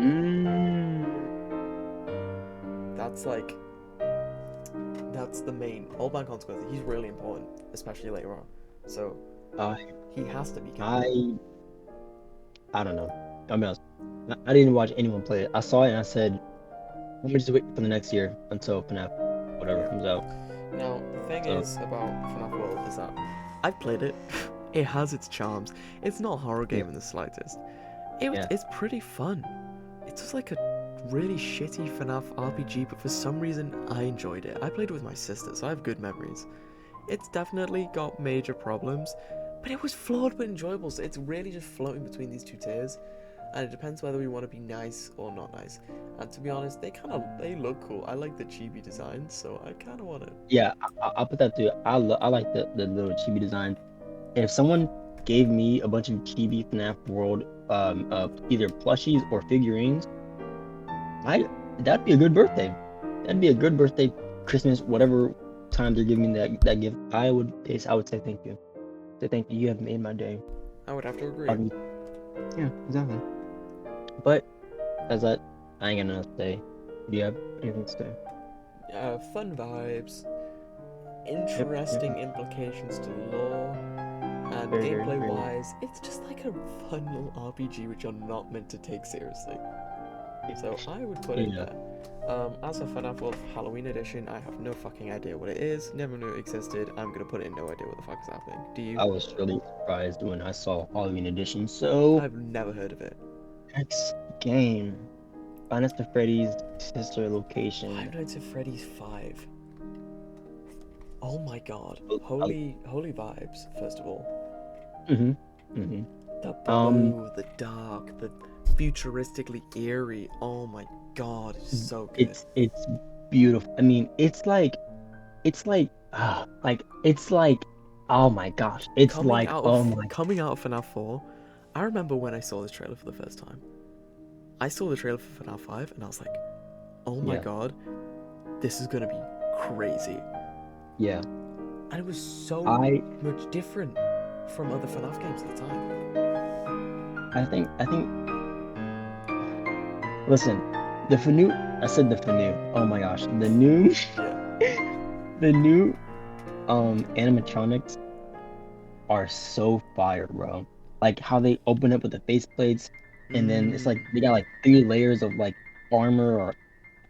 That's the main Old Man Consequences. He's really important, especially later on. So he has to be canon. I don't know. I'll be honest. I didn't watch anyone play it. I saw it and I said, let me just wait for the next year until FNAF whatever comes out. Now, the thing is about FNAF World is that I've played it. It has its charms. It's not a horror game in the slightest. It's pretty fun. It's just like a really shitty FNAF RPG, but for some reason I enjoyed it. I played it with my sister, so I have good memories. It's definitely got major problems, but it was flawed but enjoyable, so it's really just floating between these two tiers. And it depends whether we want to be nice or not nice. And to be honest, they look cool. I like the chibi design, so I kind of want it. Yeah, I'll put that too. I like the little chibi design. And if someone gave me a bunch of chibi FNAF World, either plushies or figurines, that'd be a good birthday. That'd be a good birthday, Christmas, whatever time they're giving me that gift. I would say thank you. Say thank you. You have made my day. I would have to agree. Yeah, exactly. But as that, I ain't got nothing to say. Do you have anything to say? Fun vibes, interesting implications to the lore, and gameplay-wise, it's just like a fun little RPG which you're not meant to take seriously. So I would put it there. As for FNAF World Halloween Edition, I have no fucking idea what it is. Never knew it existed. I'm gonna put it in no idea what the fuck is happening. Do you? I was really surprised when I saw Halloween Edition. So I've never heard of it. Next game. Five Nights at Freddy's sister Five location. Nights at Freddy's 5. Oh my god. Uh, Holy vibes, first of all. mm-hmm. Mm-hmm. The Um, blue, the dark, the futuristically eerie. Oh my god, it's so good. it's beautiful. I mean, it's like, oh my gosh, it's like, oh my, Coming out of FNAF 4, I remember when I saw this trailer for the first time. I saw the trailer for FNAF 5 and I was like, oh my yeah, god, this is gonna be crazy. yeah. And it was so I much different from other FNAF games at the time. I think. Listen, the Fanu. I said the Fanu. Oh my gosh, the new, Yeah. the new animatronics are so fire, bro. Like how they open up with the faceplates, and then it's like they got like 3 layers of like armor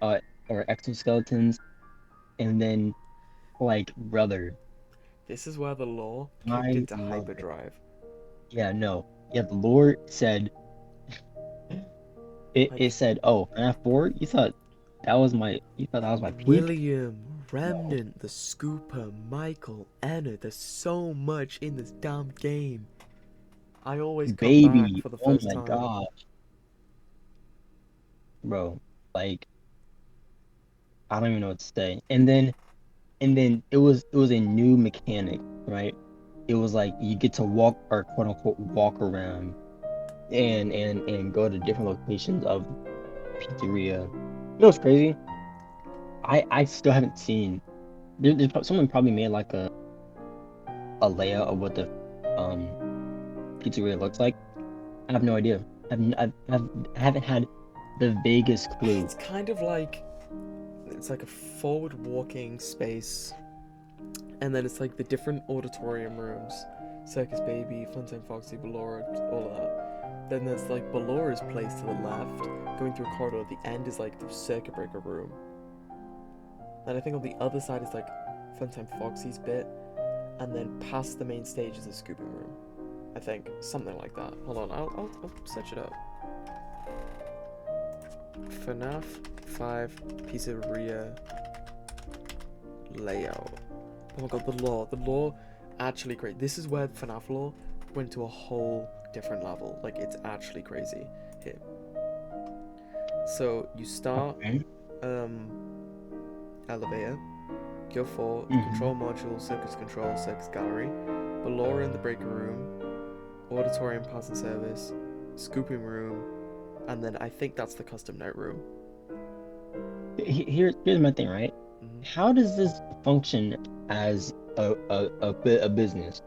uh or exoskeletons, and then like brother, This is where the lore kicked I into love it. hyperdrive. Yeah, no, yeah. The lore said it Like, said, oh, FNAF 4. You thought that was my peak? William, No, Remnant, the Scooper, Michael, Anna, there's so much in this damn game. I always come back baby. for the Oh first my time. god, bro. Like I don't even know what to say. And then it was a new mechanic, right? It was like you get to walk or quote unquote walk around and go to different locations of pizzeria. You know what's crazy? I still haven't seen. Someone probably made like a layout of what the um pizzeria looks like. I have no idea. I haven't had the vaguest clue. It's kind of like it's like a forward walking space, and then it's like the different auditorium rooms, Circus Baby, Funtime Foxy, Ballora, all of that. Then there's like Ballora's place to the left, going through a corridor. The end is like the circuit breaker room, and I think on the other side is like Funtime Foxy's bit, and then past the main stage is the scooping room. I think something like that. Hold on, I'll search it up. FNAF 5 Pizzeria layout. Oh my god, the lore actually great. This is where FNAF lore went to a whole different level. Like it's actually crazy. Here. So you start Okay. um elevator, go for Hmm. control module, circus gallery, Ballora in the breaker room, auditorium pass and service, scooping room, and then I think that's the custom night room. Here's my thing, right? Hmm. How does this function as a business?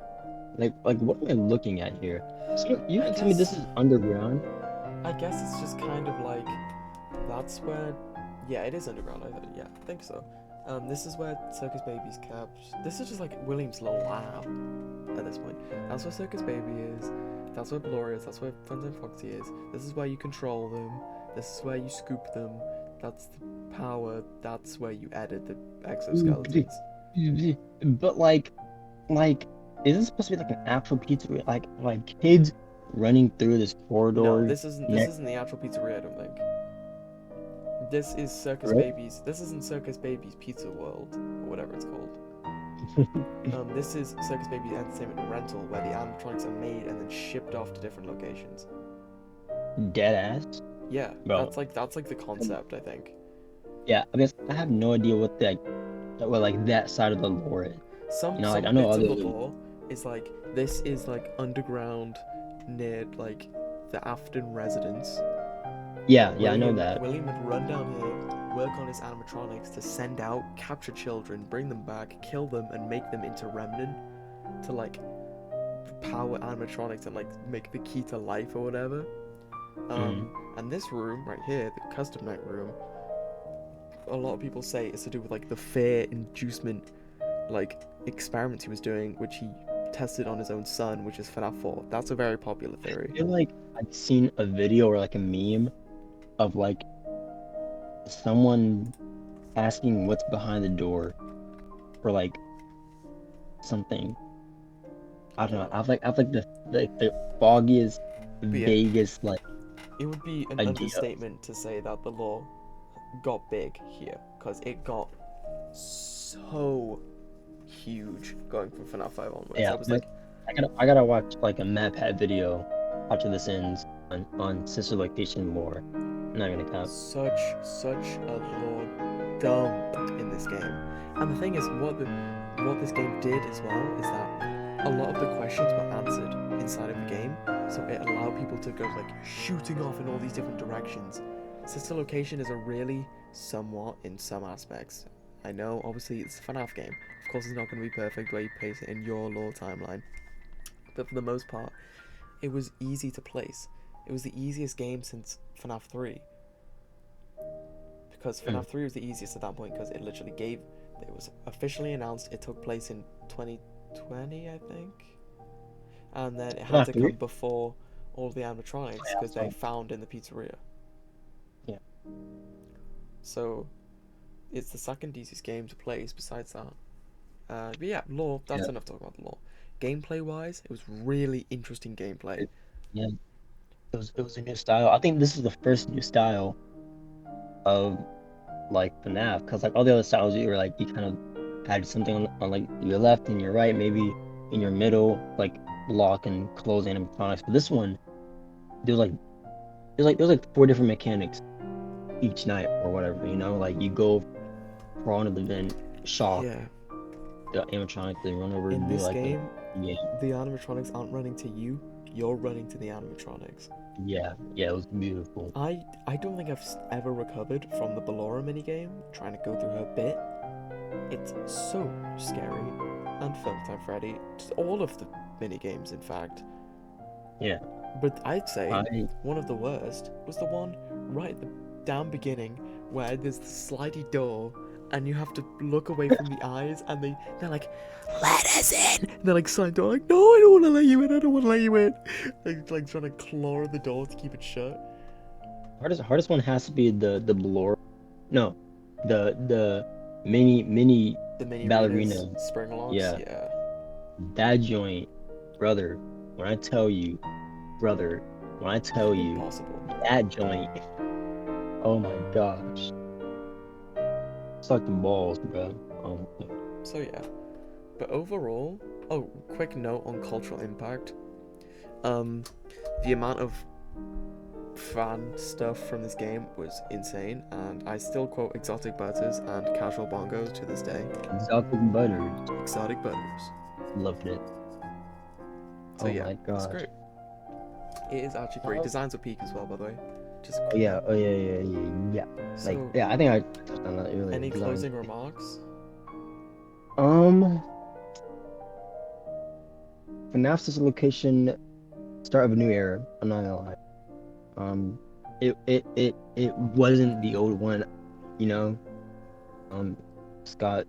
Like what am I looking at here? So you I gonna tell me this guess is underground? I guess it's just kind of like that's where, yeah, it is underground. Yeah, I think so. This is where Circus Baby's kept. This is just like William's little lab at this point. That's where Circus Baby is. That's where Blur is. That's where Fun and Foxy is. This is where you control them. This is where you scoop them. That's the power. That's where you edit the exoskeletons. But like is this supposed to be like an actual pizzeria? Like kids running through this No, corridor this next, isn't the actual pizzeria. I don't think. This is Circus right? Baby's. This isn't Circus Baby's Pizza World or whatever it's called. This is Circus Baby Entertainment Rental, where the animatronics are made and then shipped off to different locations. Dead ass, Yeah, bro. that's like the concept, I think. Yeah, I guess I have no idea what like that side of the lore is. You know, like Some I know bits of other. the lore is like this is like underground near like the Afton residence. Yeah, yeah, I know that. William would run down here, work on his animatronics to send out, capture children, bring them back, kill them, and make them into Remnant to like power animatronics and like make the key to life or whatever. Mm. And this room right here, the custom night room, a lot of people say it's to do with like the fear inducement like experiments he was doing, which he tested on his own son, which is FNAF 4. That's a very popular theory. I feel like I've seen a video or like a meme of like someone asking what's behind the door or like something. I don't know. Yeah. I've like the foggiest, But yeah, vaguest like. it would be an idea. understatement to say that the lore got big here, because it got so huge going from FNAF 5 onwards. Yeah, I was but like, I gotta watch like a map hat video after this ends on sister location lore. I'm not gonna count. such a lore dump in this game. And the thing is, what this game did as well is that a lot of the questions were answered inside of the game, so it allowed people to go like shooting off in all these different directions. Sister Location is a really somewhat in some aspects. I know, obviously, it's a FNAF game. Of course, it's not going to be perfect where you place it in your lore timeline, but for the most part, it was easy to place. It was the easiest game since FNAF 3. Because FNAF 3 was the easiest at that point because it literally gave. It was officially announced it took place in 2020, I think. And then it had to come before all of the animatronics because they found in the pizzeria. Yeah. So it's the second easiest game to place besides that. But yeah, lore, that's enough talk about the lore. Gameplay wise, it was really interesting gameplay. Yeah. It was a new style. I think this is the first new style of like FNAF, because like all the other styles you were like you kind of had something on like your left and your right, maybe in your middle, like lock and close animatronics. But this one, there was like four different mechanics each night or whatever, you know, like you go crawl into the vent, shock Yeah. the animatronics, they run over In and do this like game, the animatronics aren't running to you, you're running to the animatronics. yeah, it was beautiful. I don't think I've ever recovered from the Ballora minigame, trying to go through her bit. It's so scary. And Film Time Freddy, just all of the minigames, in fact. Yeah. But I'd say one of the worst was the one right at the damn beginning where there's the slidey door and you have to look away from the eyes and they're like, let us in! And they're like, slide door, like, no, I don't want to let you in, I don't want to let you in. Like trying to claw the door to keep it shut. Hardest one has to be the Ballora. No, the mini ballerina spring locks. Yeah. That joint, brother. When I tell you, Impossible. that joint. Oh my gosh. Suck the balls, bro. So yeah, but overall, oh, quick note on cultural impact. The amount of fan stuff from this game was insane, and I still quote exotic butters and casual bongos to this day. Exotic butters. Exotic butters. Loved it. So yeah, my gosh. it's great. It is actually great. Designs are peak as well, by the way. Just yeah. So, like I think I touched on that earlier. Any closing remarks? FNAF's this location, start of a new era. I'm not gonna lie. It wasn't the old one, you know. Scott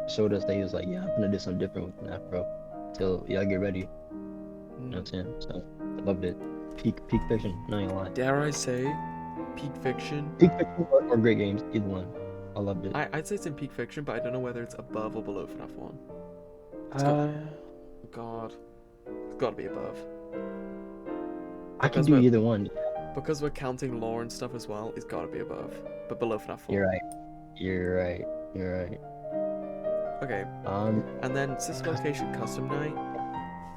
showed us that he was like, yeah, I'm gonna do something different with FNAF, bro. So y'all get ready. You know what I'm saying? So I loved it. Peak fiction. Not gonna lie. Dare I say, peak fiction? Peak fiction or great games, either one. I loved it. I'd say it's in peak fiction, but I don't know whether it's above or below FNAF 1. God. It's gotta be above. I can do either one. Because we're counting lore and stuff as well, it's gotta be above. But below FNAF 4. You're right. Okay. And then Sister Location Custom Night.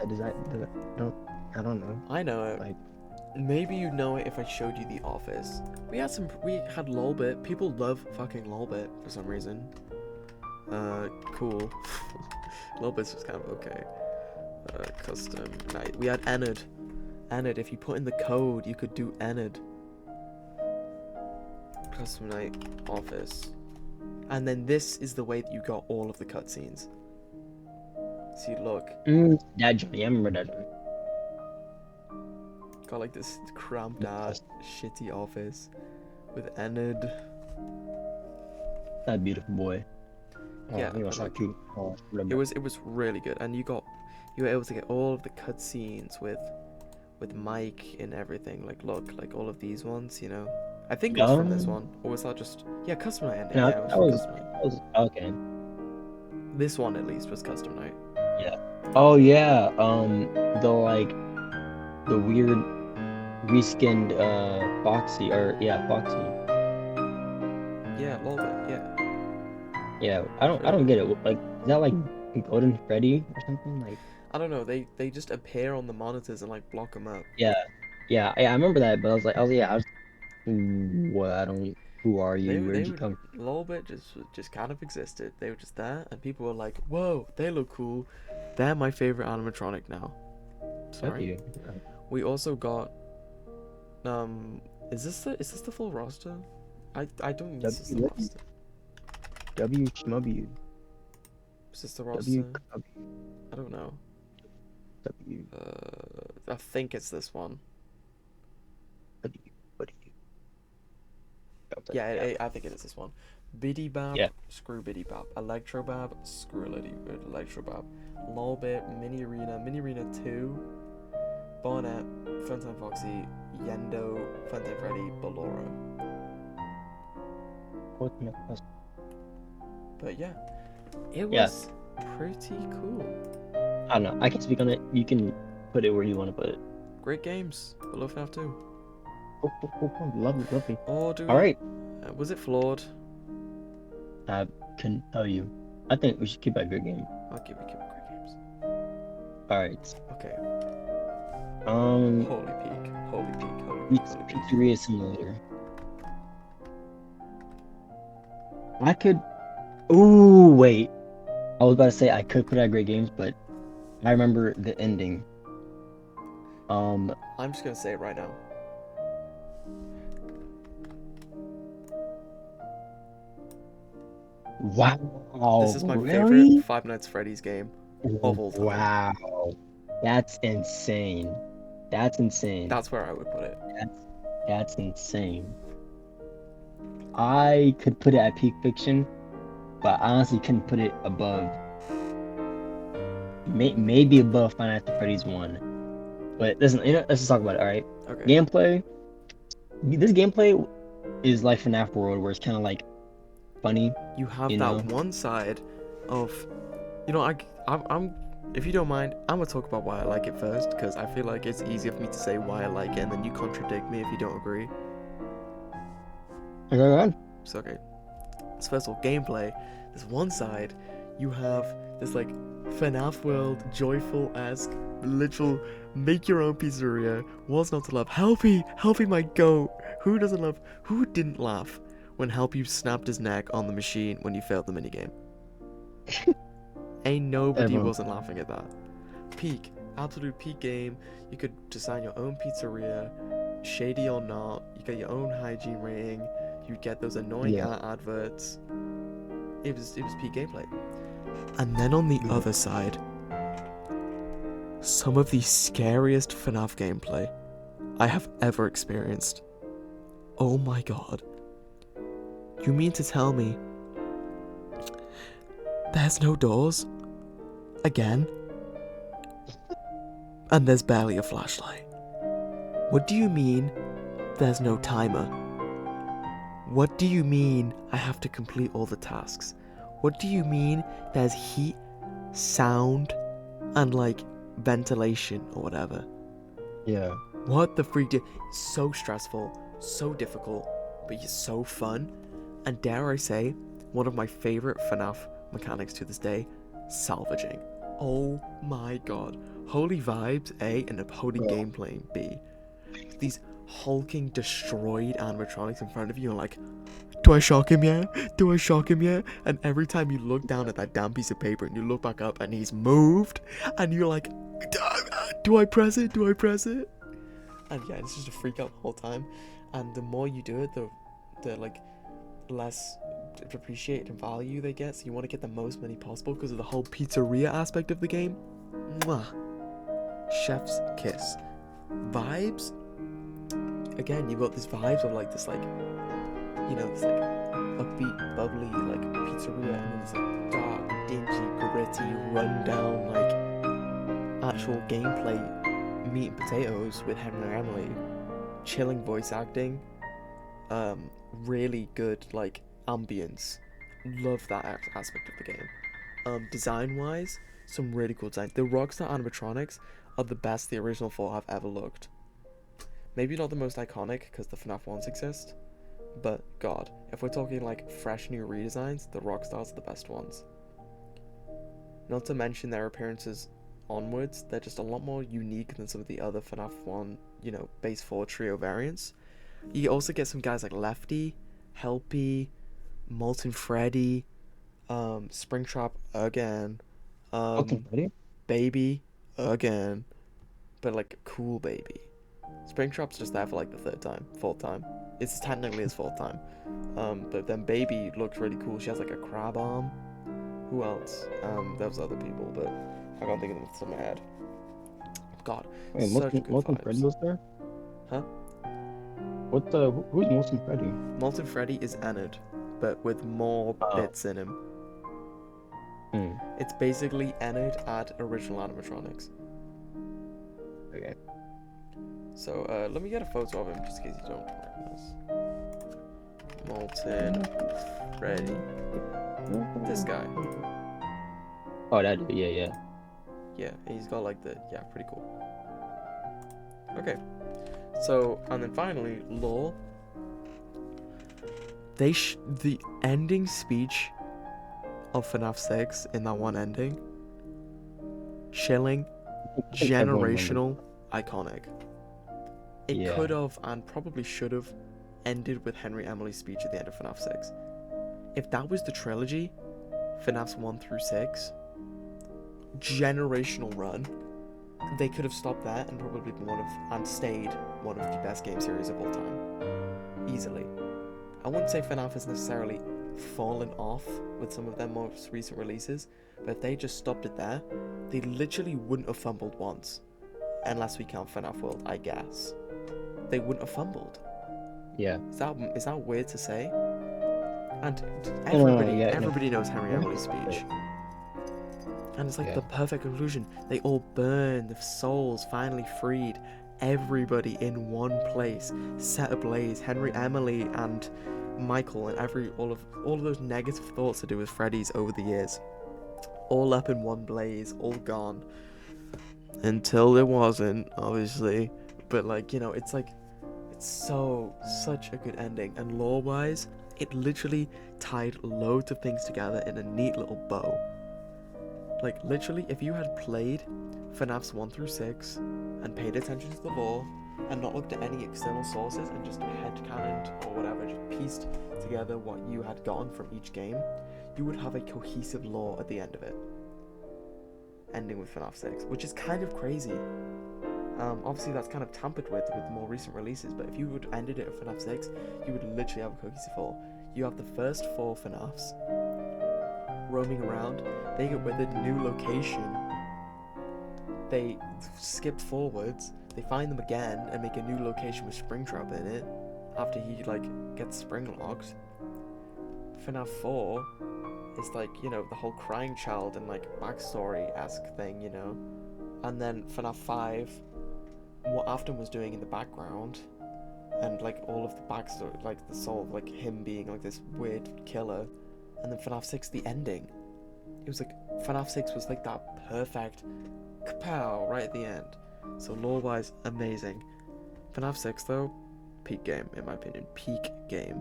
I don't know. I know it. Like, maybe you'd know it if I showed you The Office. We had Lolbit. People love fucking Lolbit for some reason. Cool. Lolbit's just kind of okay. Custom Night. We had Enid. Enid, if you put in the code, you could do Enid. Custom Night Office. And then this is the way that you got all of the cutscenes. So you look. That joint, I remember that joint. Got like this cramped ass shitty office with Enid. That beautiful boy. Yeah, it was really good, and you were able to get all of the cutscenes with Mike and everything. Like look, like all of these ones, you know. I think it was from this one, or was that just custom night ending? No, yeah, it was custom night. Okay. This one at least was custom night. Yeah. Oh yeah. The weird reskinned Foxy, or yeah, Foxy. Yeah, a little bit. Yeah, Yeah, I don't clearly. get it. Like, is that like Golden Freddy or something? Like, I don't know. They just appear on the monitors and like block them up. yeah, yeah, I remember that, but what? I don't. Who are They you? they Where'd you were come a little bit just kind of existed. They were just there, and people were like, "Whoa, they look cool. They're my favorite animatronic now." from? Sorry. W. We also got um. Is this the full roster? I don't think this is the W, roster. W, W, Is this the W, roster? I don't know. W, I think it's this one. W, what do you? Yeah, Yeah, I think it is this one. Biddy Bab, yeah. screw Biddy Bab. Electrobab, screw Electrobab. Lolbit, Mini Arena 2, Barnet, Funtime Foxy, Yendo, Funtime Freddy, Ballora. Ultimate Quest. But yeah, it Yeah, was pretty cool. I don't know. I can speak on it. You can put it where you want to put it. Great games. Below FNAF 2. Oh, lovely, lovely. Or do All we? right, Was it flawed? I can tell you. I think we should keep that good game. I'll give it great games. All right. Okay. Um, Holy peak. Holy peak. Holy peak. Holy peak. Pizzeria Simulator. I could. Ooh, wait. I was about to say I could put out great games, but I remember the ending. Um, I'm just gonna say it right now. This wow, is my favorite really? Five Nights at Freddy's game of all time. Wow, that's insane. That's insane. That's where I would put it. That's that's insane. I could put it at peak fiction, but I honestly couldn't put it above. Maybe above Final Fantasy Freddy's 1. But listen, let's just talk about it. All right, Okay. gameplay. This gameplay is like FNAF World, where it's kind of like funny, You have you that know. one side of, I'm if you don't mind, I'm gonna talk about why I like it first, because I feel like it's easier for me to say why I like it, and then you contradict me if you don't agree. Okay, go ahead. So okay. So first of all, gameplay. There's one side, you have this like FNAF world, joyful-esque, literal make your own pizzeria. What's not to love? Helpy might go. Who didn't laugh when Helpy snapped his neck on the machine when you failed the minigame? Ain't nobody Everyone. wasn't laughing at that. Peak, absolute peak game. You could design your own pizzeria, shady or not. You get your own hygiene rating. You get those annoying Yeah. adverts. It was peak gameplay. And then on the other side, some of the scariest FNAF gameplay I have ever experienced. Oh my god. You mean to tell me there's no doors? Again? And there's barely a flashlight. What do you mean there's no timer? What do you mean I have to complete all the tasks? What do you mean there's heat, sound, and like ventilation or whatever? Yeah. What the freak? So stressful, so difficult, but yet so fun. And dare I say, one of my favorite FNAF mechanics to this day, salvaging. Oh my god. Holy vibes, A, and holy Bro. gameplay, B. These hulking, destroyed animatronics in front of you, and like, do I shock him yet? Do I shock him yet? And every time you look down at that damn piece of paper and you look back up and he's moved, and you're like, do I press it? Do I press it? And yeah, it's just a freak out the whole time. And the more you do it, the like less appreciated and value they get. So you want to get the most money possible because of the whole pizzeria aspect of the game. Mwah. Chef's kiss. Vibes. Again, you've got this vibes of like this like, you know, this like upbeat, bubbly like pizzeria, and then this like dark, dingy, gritty, rundown like actual gameplay meat and potatoes with Henry and Emily, chilling voice acting, really good like ambience. Love that aspect of the game. Design wise, some really cool design. The Rockstar animatronics are the best the original four have ever looked. Maybe not the most iconic because the FNAF ones exist, but God, if we're talking like fresh new redesigns, the Rockstars are the best ones. Not to mention their appearances onwards, they're just a lot more unique than some of the other FNAF 1, base 4 trio variants. You also get some guys like Lefty, Helpy, Molten Freddy, Springtrap again, Molten um, Freddy? Baby again, but like cool Baby. Springtrap's just there for like the third time, fourth time. It's technically his fourth time. But then Baby looks really cool. She has like a crab arm. Who else? There was other people, but I can't think of them off the top of my head. God, Wait, such good Molten Freddy vibes. was there? Huh? Who's Molten Freddy? Molten Freddy is Ennard, but with more Oh, bits in him. hmm. It's basically Ennard at original animatronics. Okay. So let me get a photo of him just in case you don't recognize. Molten Freddy. This guy. Oh, that dude. Yeah, yeah. Yeah, he's got like pretty cool. Okay. So, and then finally, lore. The ending speech of FNAF 6 in that one ending, chilling, I think everyone remembers. generational, iconic. It Yeah. could have and probably should have ended with Henry Emily's speech at the end of FNAF 6. If that was the trilogy, FNAFs 1 through 6, generational run, they could have stopped there and probably been stayed one of the best game series of all time. Easily. I wouldn't say FNAF has necessarily fallen off with some of their most recent releases, but if they just stopped it there, they literally wouldn't have fumbled once. Unless we count FNAF World, I guess. They wouldn't have fumbled. Yeah. Is that weird to say? And No, yeah, no. everybody knows Henry Emily's speech. And it's like the perfect conclusion. They all burn, the souls finally freed. Everybody in one place, set ablaze. Henry, Emily, and Michael, and all of those negative thoughts to do with Freddy's over the years, all up in one blaze, all gone. Until it wasn't, obviously. But it's such a good ending. And lore-wise, it literally tied loads of things together in a neat little bow. Like, literally, if you had played FNAFs 1 through 6 and paid attention to the lore and not looked at any external sources and just headcanoned or whatever, just pieced together what you had gotten from each game, you would have a cohesive lore at the end of it. Ending with FNAF 6, which is kind of crazy. Obviously, that's kind of tampered with more recent releases, but if you would ended it at FNAF 6, you would literally have a cohesive lore. You have the first 4 FNAFs roaming around, they get with a new location, they skip forwards, they find them again and make a new location with Springtrap in it after he gets spring locked. FNAF 4 is the whole crying child and backstory-esque thing, and then FNAF 5, what Afton was doing in the background and all of the backstory, the soul of him being this weird killer. And then FNAF 6, the ending. It was FNAF 6 was that perfect kapow right at the end. So lore-wise, amazing. FNAF 6 though, peak game in my opinion. Peak game.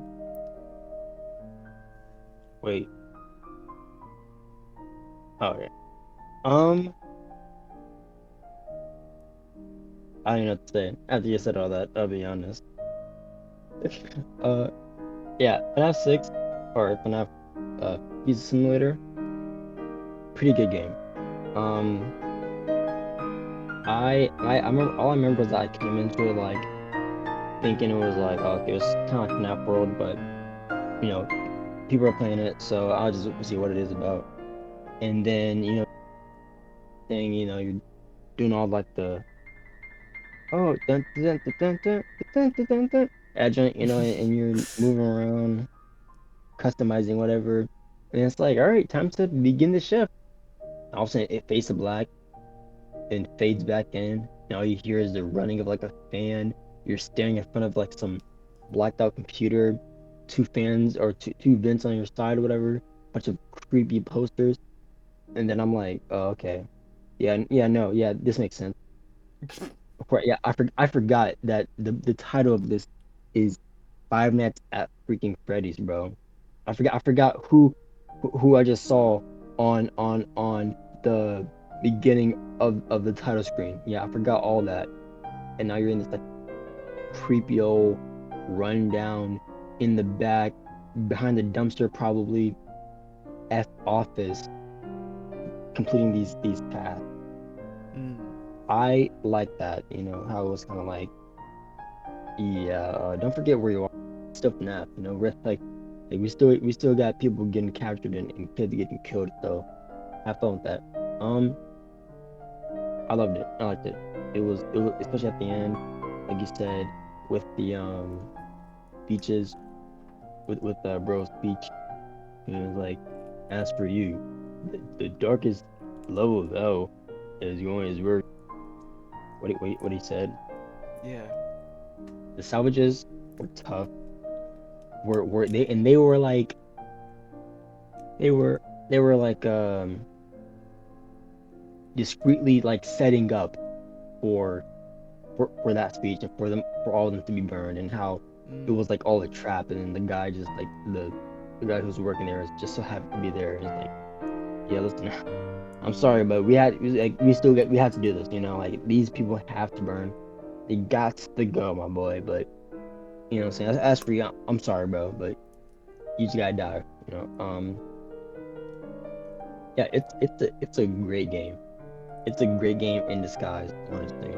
Wait. Oh yeah. I don't know what to say. After you said all that, I'll be honest. Yeah, FNAF 6 or FNAF Pizza Simulator, pretty good game. I remember all I remember was that I came into it thinking it was oh, okay, it was kind of FNAF World, but people are playing it, so I'll just see what it is about. And then you're doing all the oh dun dun dun dun dun dun dun dun dun adjunct, and you're moving around, customizing whatever, and it's all right, time to begin the shift. All of a sudden, it fades to black and fades back in, and all you hear is the running of a fan. You're staring in front of some blacked out computer, two fans or two vents on your side or whatever, bunch of creepy posters, and then I'm oh, okay, yeah, yeah, no, yeah, this makes sense. Yeah, I forgot that the title of this is Five Nights at freaking Freddy's, bro. I forgot who I just saw on the beginning of the title screen. Yeah, I forgot all that. And now you're in this like creepy old rundown in the back behind the dumpster probably F office completing these tasks. Mm. I like that, how it was kind of like, yeah, don't forget where you are. Still FNAF, we're like we still got people getting captured and kids getting killed, so have fun with that. Um, I loved it. I liked it. It was especially at the end, like you said, with the speeches with bro's speech. And it was like, as for you, the darkest level of hell is going is where what he said. Yeah. The salvages were tough. They were like they were like discreetly like setting up for for that speech and for all of them to be burned and how it Mm. was like all a trap and then the guy just like the guy who's working there is just so happy to be there and he's like, yeah, listen, I'm sorry, but we had to do this, like these people have to burn. They got to go, my boy, but you know what I'm saying? As for you, I'm sorry, bro, but you just gotta die, yeah, it's a great game. It's a great game in disguise, honestly.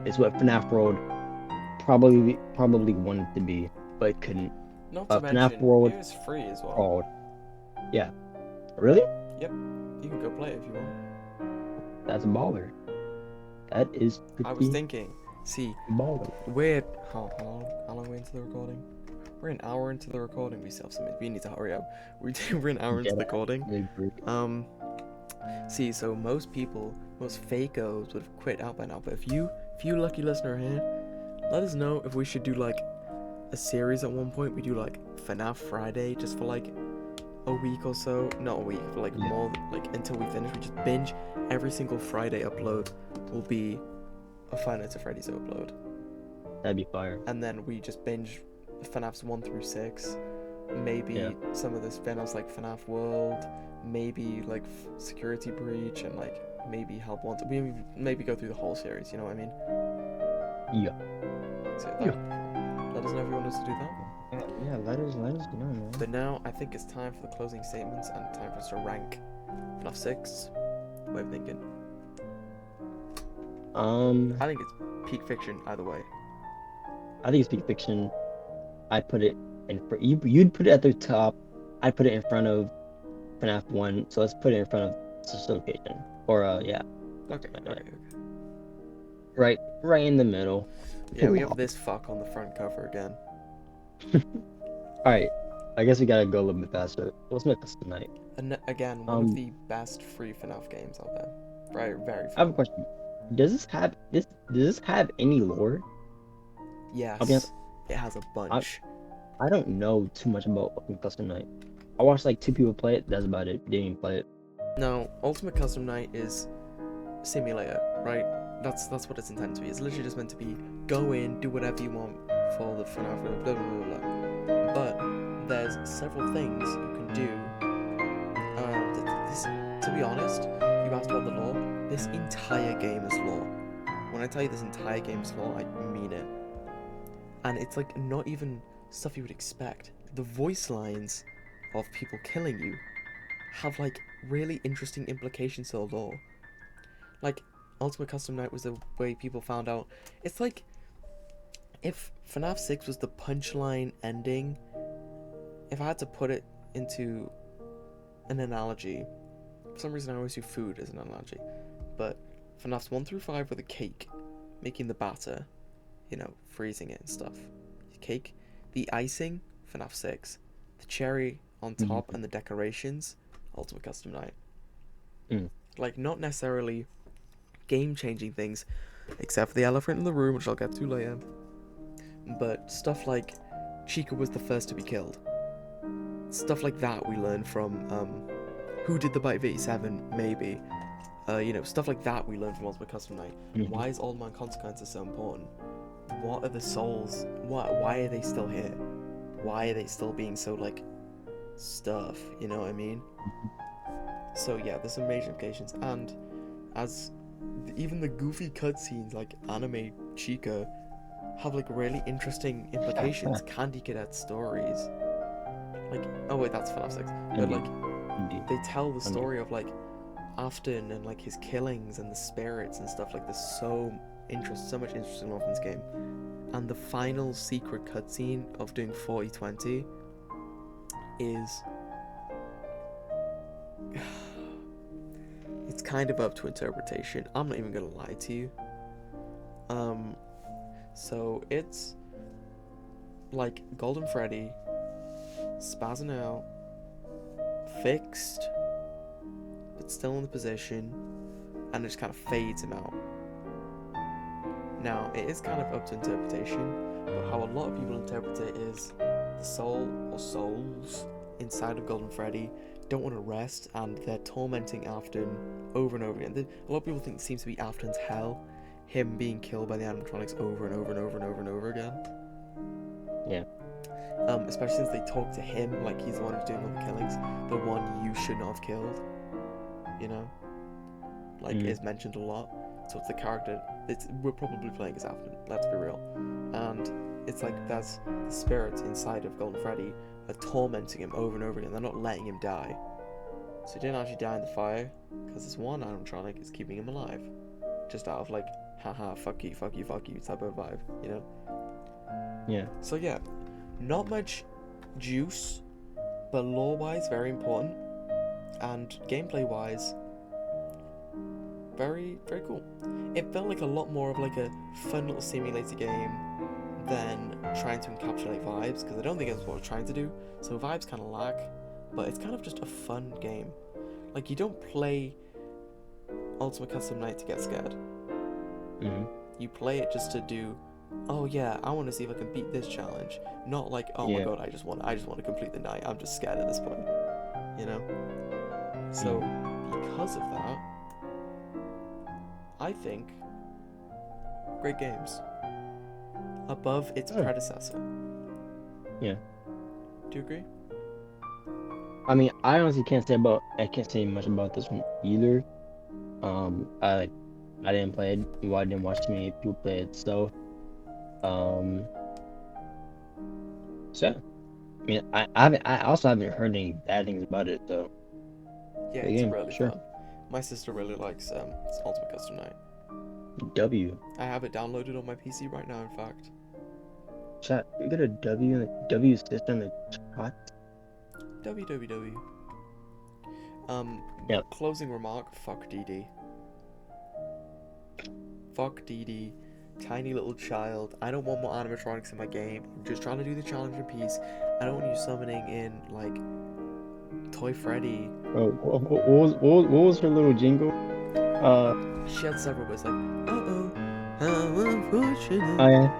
It's what FNAF World probably wanted to be, but couldn't. Not to FNAF mention, World it was free as well. crawled. Yeah. Really? Yep. You can go play it if you want. That's a baller. That is I was pretty thinking, see, baller. we're how long are we into the recording? We're an hour into the recording. We still have something. We need to hurry up. We're an hour into the recording. Um, see, so most fakos would have quit out by now. But if you lucky listener here, let us know if we should do like a series at one point. We do like FNAF Friday just for like a week or so. Not a week, but like Yeah. more like until we finish. We just binge every single Friday upload will be a Five Nights at Freddy's upload. That'd be fire. And then we just binge FNAFs 1 through 6. Maybe Yeah. some of the spin-offs like FNAF World, maybe like Security Breach, and like maybe Help Wanted. We maybe go through the whole series, you know what I mean? Yeah. So Yeah. let us know if you want us to do that. Yeah, let us know, man. But now I think it's time for the closing statements and time for us to rank FNAF 6. What are you thinking? I think it's peak fiction either way. I think it's peak fiction. I'd put it you'd put it at the top. I'd put it in front of FNAF 1, so let's put it in front of Social Location. Or yeah. Okay. Right in the middle. Yeah, we have this fuck on the front cover again. Alright. I guess we gotta go a little bit faster. Let's make this tonight. And again, one of the best free FNAF games out there. Very, very I have a fun. question. Does this have any lore? Yes, it has a bunch. I don't know too much about Ultimate Custom Night. I watched like 2 people play it. That's about it. Didn't even play it. Now, Ultimate Custom Night is simulator, right? That's what it's intended to be. It's literally just meant to be go in, do whatever you want for the FNAF, blah blah blah blah. But there's several things you can do. To be honest, you asked about the lore. This entire game is lore. When I tell you this entire game is lore, I mean it. And it's like not even stuff you would expect. The voice lines of people killing you have like really interesting implications to the lore. Like Ultimate Custom Night was the way people found out. It's like if FNAF 6 was the punchline ending, if I had to put it into an analogy, for some reason I always do food as an analogy, but FNAFs 1 through 5 were the cake, making the batter, freezing it and stuff. The cake, the icing, FNAF 6, the cherry on top and the decorations, Ultimate Custom Night. Like, not necessarily game-changing things, except for the elephant in the room, which I'll get to later, but stuff like Chica was the first to be killed. Stuff like that we learned from, Who Did the Bite of 87, maybe. You know, stuff like that we learn from Ultimate Custom Night. Mhm. Why is Old Man Consequences so important? What are the souls? Why are they still here? Why are they still being so like stuff? You know what I mean? So yeah, there's some major implications, and as even the goofy cutscenes like Anime Chica have like really interesting implications. Candy Cadet stories, like oh wait, that's FNAF 6, but like Indeed. they tell the story of like Afton and like his killings and the spirits and stuff. Like there's so much interesting love in this game. And the final secret cutscene of doing 40/20 is it's kind of up to interpretation. I'm not even gonna lie to you. So it's like Golden Freddy spazzing out, fixed, but still in the position, and it just kind of fades him out. Now, it is kind of up to interpretation, but how a lot of people interpret it is the soul or souls inside of Golden Freddy don't want to rest, and they're tormenting Afton over and over again. A lot of people think it seems to be Afton's hell, him being killed by the animatronics over and over and over and over and over again. Yeah. Especially since they talk to him like he's the one who's doing all the killings, the one you should not have killed. You know, like is mentioned a lot. So it's the character. We're probably playing as Afton. Let's be real. And it's like that's the spirits inside of Golden Freddy are tormenting him over and over again. They're not letting him die. So he didn't actually die in the fire because this one animatronic is keeping him alive, just out of like, haha, fuck you, fuck you, fuck you type of vibe, you know? Yeah. So yeah, not much juice, but lore-wise very important, and gameplay-wise very, very cool. It felt like a lot more of like a fun little simulator game than trying to encapsulate vibes, because I don't think that's what I was trying to do. So vibes kind of lack, but it's kind of just a fun game. Like you don't play Ultimate Custom Night to get scared. You play it just to do, oh yeah, I want to see if I can beat this challenge. Not like, oh my god, I just want to complete the night. I'm just scared at this point, you know. So because of that, I think great games above its predecessor. Yeah. Do you agree? I mean, I honestly can't say much about this one either. I didn't play it. Well, I didn't watch too many people play it. So, I mean, I also haven't heard any bad things about it. So, yeah, it's really fun. My sister really likes Ultimate Custom Night. W. I have it downloaded on my PC right now, in fact. Chat, you got a W in the W system in the chat? www. Closing remark, fuck DD. Fuck DD. Tiny little child. I don't want more animatronics in my game. I'm just trying to do the challenge in peace. I don't want you summoning in, like, Toy Freddy. What was her little jingle? She had several, but it's like, uh-oh, how unfortunate. Oh, yeah.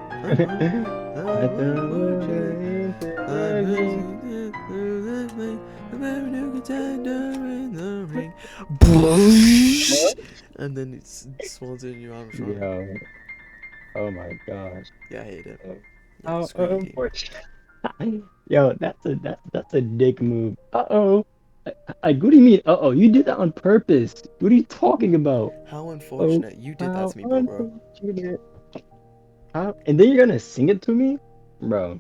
And then it spawns in your animatronic. Yo. Oh my gosh. Yeah, I hate it. Yeah, unfortunate. Yo, that's a dick move. Uh-oh. What do you mean? Uh-oh, you did that on purpose. What are you talking about? How unfortunate. You did that to me, bro. And then you're gonna sing it to me? Bro.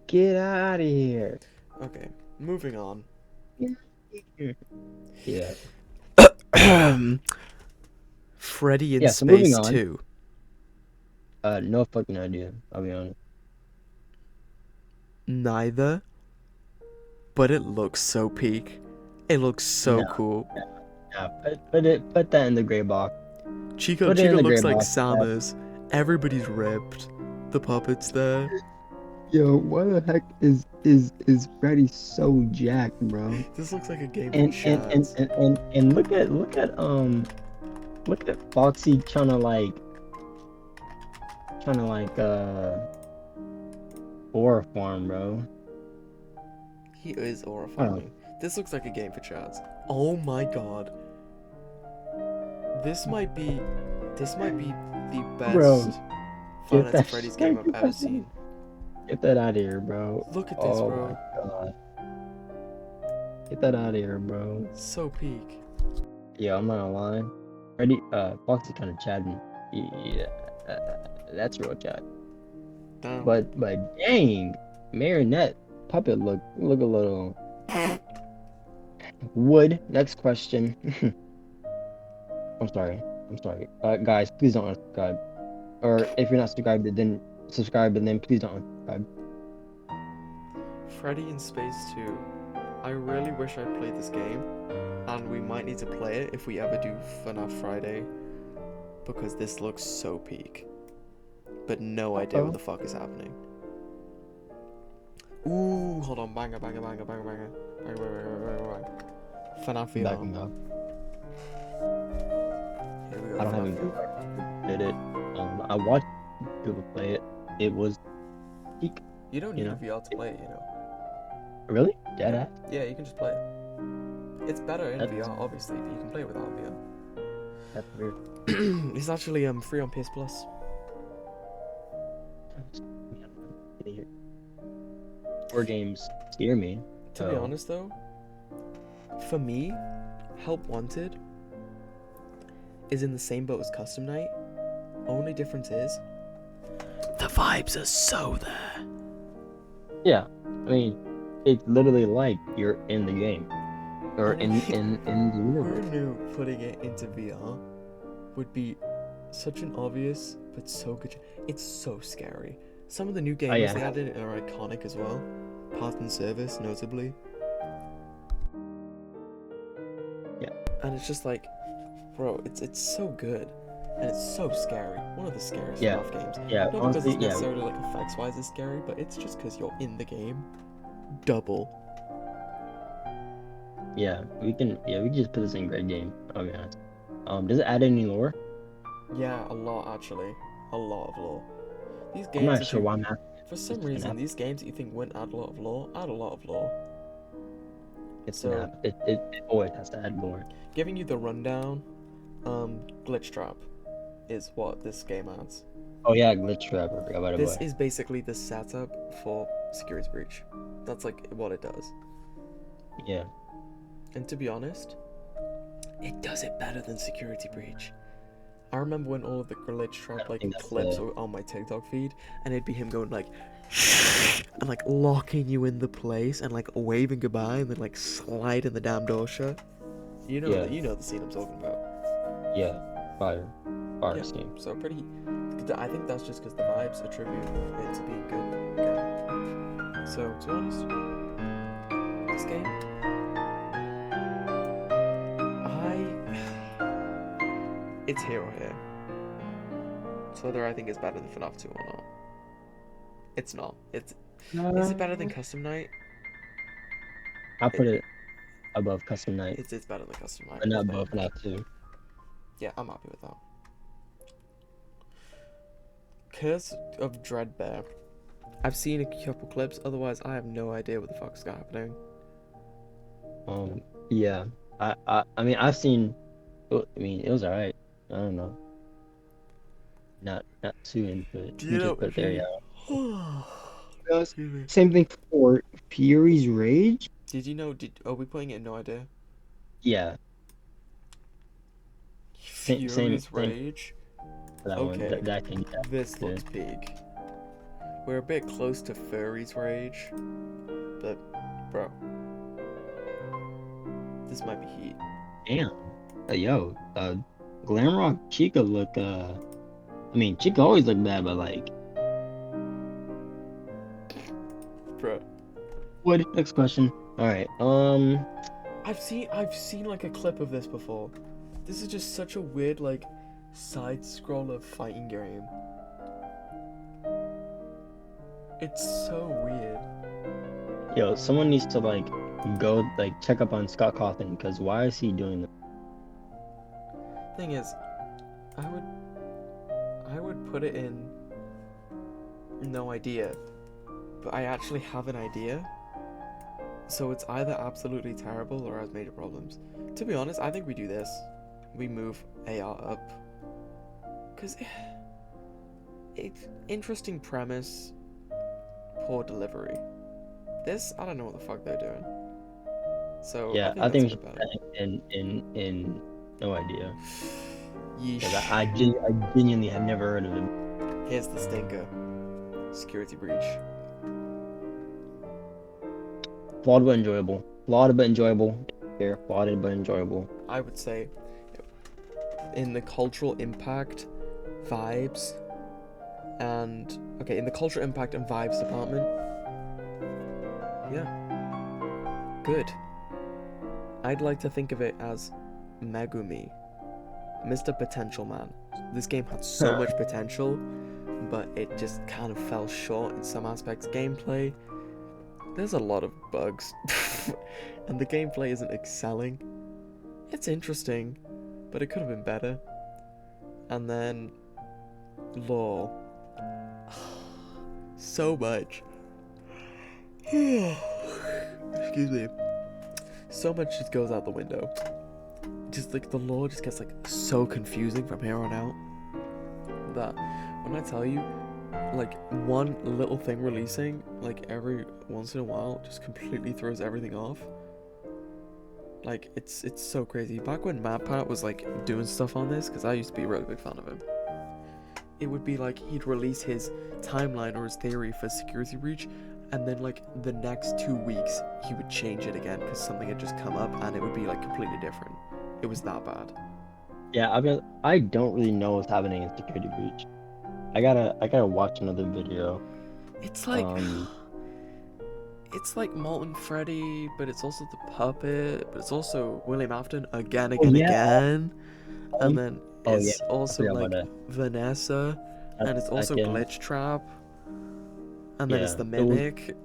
Get out of here. Okay, moving on. Yeah. Freddy in Space 2. No fucking idea, I'll be honest. Neither. But it looks so peak. It looks so cool. Yeah, put that in the gray box. Chica looks like Samus. Everybody's ripped. The puppet's there. Yo, why the heck is Freddy so jacked, bro? This looks like a game and look at Foxy trying to like aura farm, bro. He is aura farming. This looks like a game for chads. Oh my god. This might be the Bro, best Five get Nights at that Freddy's shit. game I've ever seen. Get that out of here, bro. Look at this, Oh bro. my god. Get that out of here, bro. So peak. Yeah, I'm not gonna lie. Freddy, Fox is kind of chatting. Yeah, that's real chat. Damn. But dang, marionette puppet look a little. Wood. Next question. I'm sorry. Guys, please don't unsubscribe. Or if you're not subscribed, then subscribe, and then please don't unsubscribe. Freddy in Space 2. I really wish I played this game, and we might need to play it if we ever do FNAF Friday, because this looks so peak. But no idea what the fuck is happening. Ooh, hold on, banger. FNAF VR. Backing up. Here we go. I don't have any FNAF. did it. I watched people play it. It was peak. You don't need You a know? VR to play it, you know. Really? Deadass? Yeah, you can just play it. It's better in That's- VR, obviously, but you can play it without VR. That's weird. It's actually free on PS Plus. War games scare me. To be honest, though, for me, Help Wanted is in the same boat as Custom Night. Only difference is the vibes are so there. Yeah, I mean, it's literally like you're in the game, or in the Who universe. knew putting it into VR would be such an obvious but so good? It's so scary. Some of the new games yeah. they added are iconic as well. Path and Service, notably. Yeah. And it's just like, bro, it's so good, and it's so scary. One of the scariest Yeah. FNAF games. Yeah, Not honestly, because it's yeah. necessarily like effects-wise it's scary, but it's just because you're in the game. Double. Yeah, we can just put this in great game. I'll be honest. Does it add any lore? Yeah, a lot actually. A lot of lore. These games. I'm not if sure you- why I'm not. For some It's reason, FNAF. these games that you think wouldn't add a lot of lore, add a lot of lore. It's So- FNAF. It always has to add lore. Giving you the rundown, Glitch Trap is what this game adds. Oh yeah, glitch trap. I forgot about it. This is basically the setup for Security Breach. That's like what it does. Yeah. And to be honest, it does it better than Security Breach. I remember when all of the Glitch Trap like think that's clips the- were on my TikTok feed, and it'd be him going like, and like locking you in the place and like waving goodbye and then like sliding the damn door shut. You know, Yeah. you know the scene I'm talking about. Yeah. Fire Yeah. scheme. So pretty. I think that's just because the vibes attribute it to being good. Okay. So to be honest, this game, it's here or here. So whether I think it's better than FNAF 2 or not, it's not. Is it better than Custom Night? I'll put it above Custom Night, It's better than Custom Night. but not I above think. FNAF 2. Yeah, I'm happy with that. Curse of Dreadbear. I've seen a couple clips, otherwise I have no idea what the fuck's happening. Yeah. I mean, I've seen. I mean, it was alright. I don't know. Not too into it. Do you know? Just put it there, yeah. Excuse me. Same thing for Fury's Rage. Did you know? Are we putting it in no idea? Yeah. Fury's Rage. That Okay. one. That thing. Yeah. This Yeah. looks big. We're a bit close to Furry's Rage, but bro, this might be heat. Damn. Yo. Glamrock Chica look. I mean, Chica always look bad, but like. Bro, What? Next question. All right. I've seen like a clip of this before. This is just such a weird like side scroller fighting game. It's so weird. Yo, someone needs to like go like check up on Scott Cawthon because why is he doing that? Thing is, I would put it in no idea, but I actually have an idea. So it's either absolutely terrible or has major problems. To be honest, I think we do this. we move AR up. Because it's interesting premise, poor delivery. This, I don't know what the fuck they're doing. So I Yeah, think I that's think a we bit should put better. that in no idea. Because Yeesh. I genuinely have never heard of it. Here's the stinker. Security breach. Flawed but enjoyable. Flawed but enjoyable. Here, flawed but enjoyable. I would say in the cultural impact, vibes, and okay, in the cultural impact and vibes department, yeah, good. I'd like to think of it as Megumi, Mr. Potential Man. This game had so much potential, but it just kind of fell short in some aspects. Gameplay, there's a lot of bugs, and the gameplay isn't excelling. It's interesting, but it could have been better. And then lore. So much. Excuse me. So much just goes out the window. Just like the lore just gets like so confusing from here on out that when I tell you, like one little thing releasing like every once in a while just completely throws everything off. Like it's so crazy. Back when MatPat was like doing stuff on this, because I used to be a really big fan of him, it would be like he'd release his timeline or his theory for security breach, and then like the next 2 weeks he would change it again because something had just come up and it would be like completely different. It was that bad. Yeah, I don't really know what's happening in Security Breach. I gotta watch another video. It's like Um, it's like Molten Freddy, but it's also the puppet, but it's also William Afton again, oh again, yeah, again, and um, then oh yeah, it's I also forgot about like that. Vanessa, and it's also Second, Glitch Trap, and then it's yeah, the Mimic.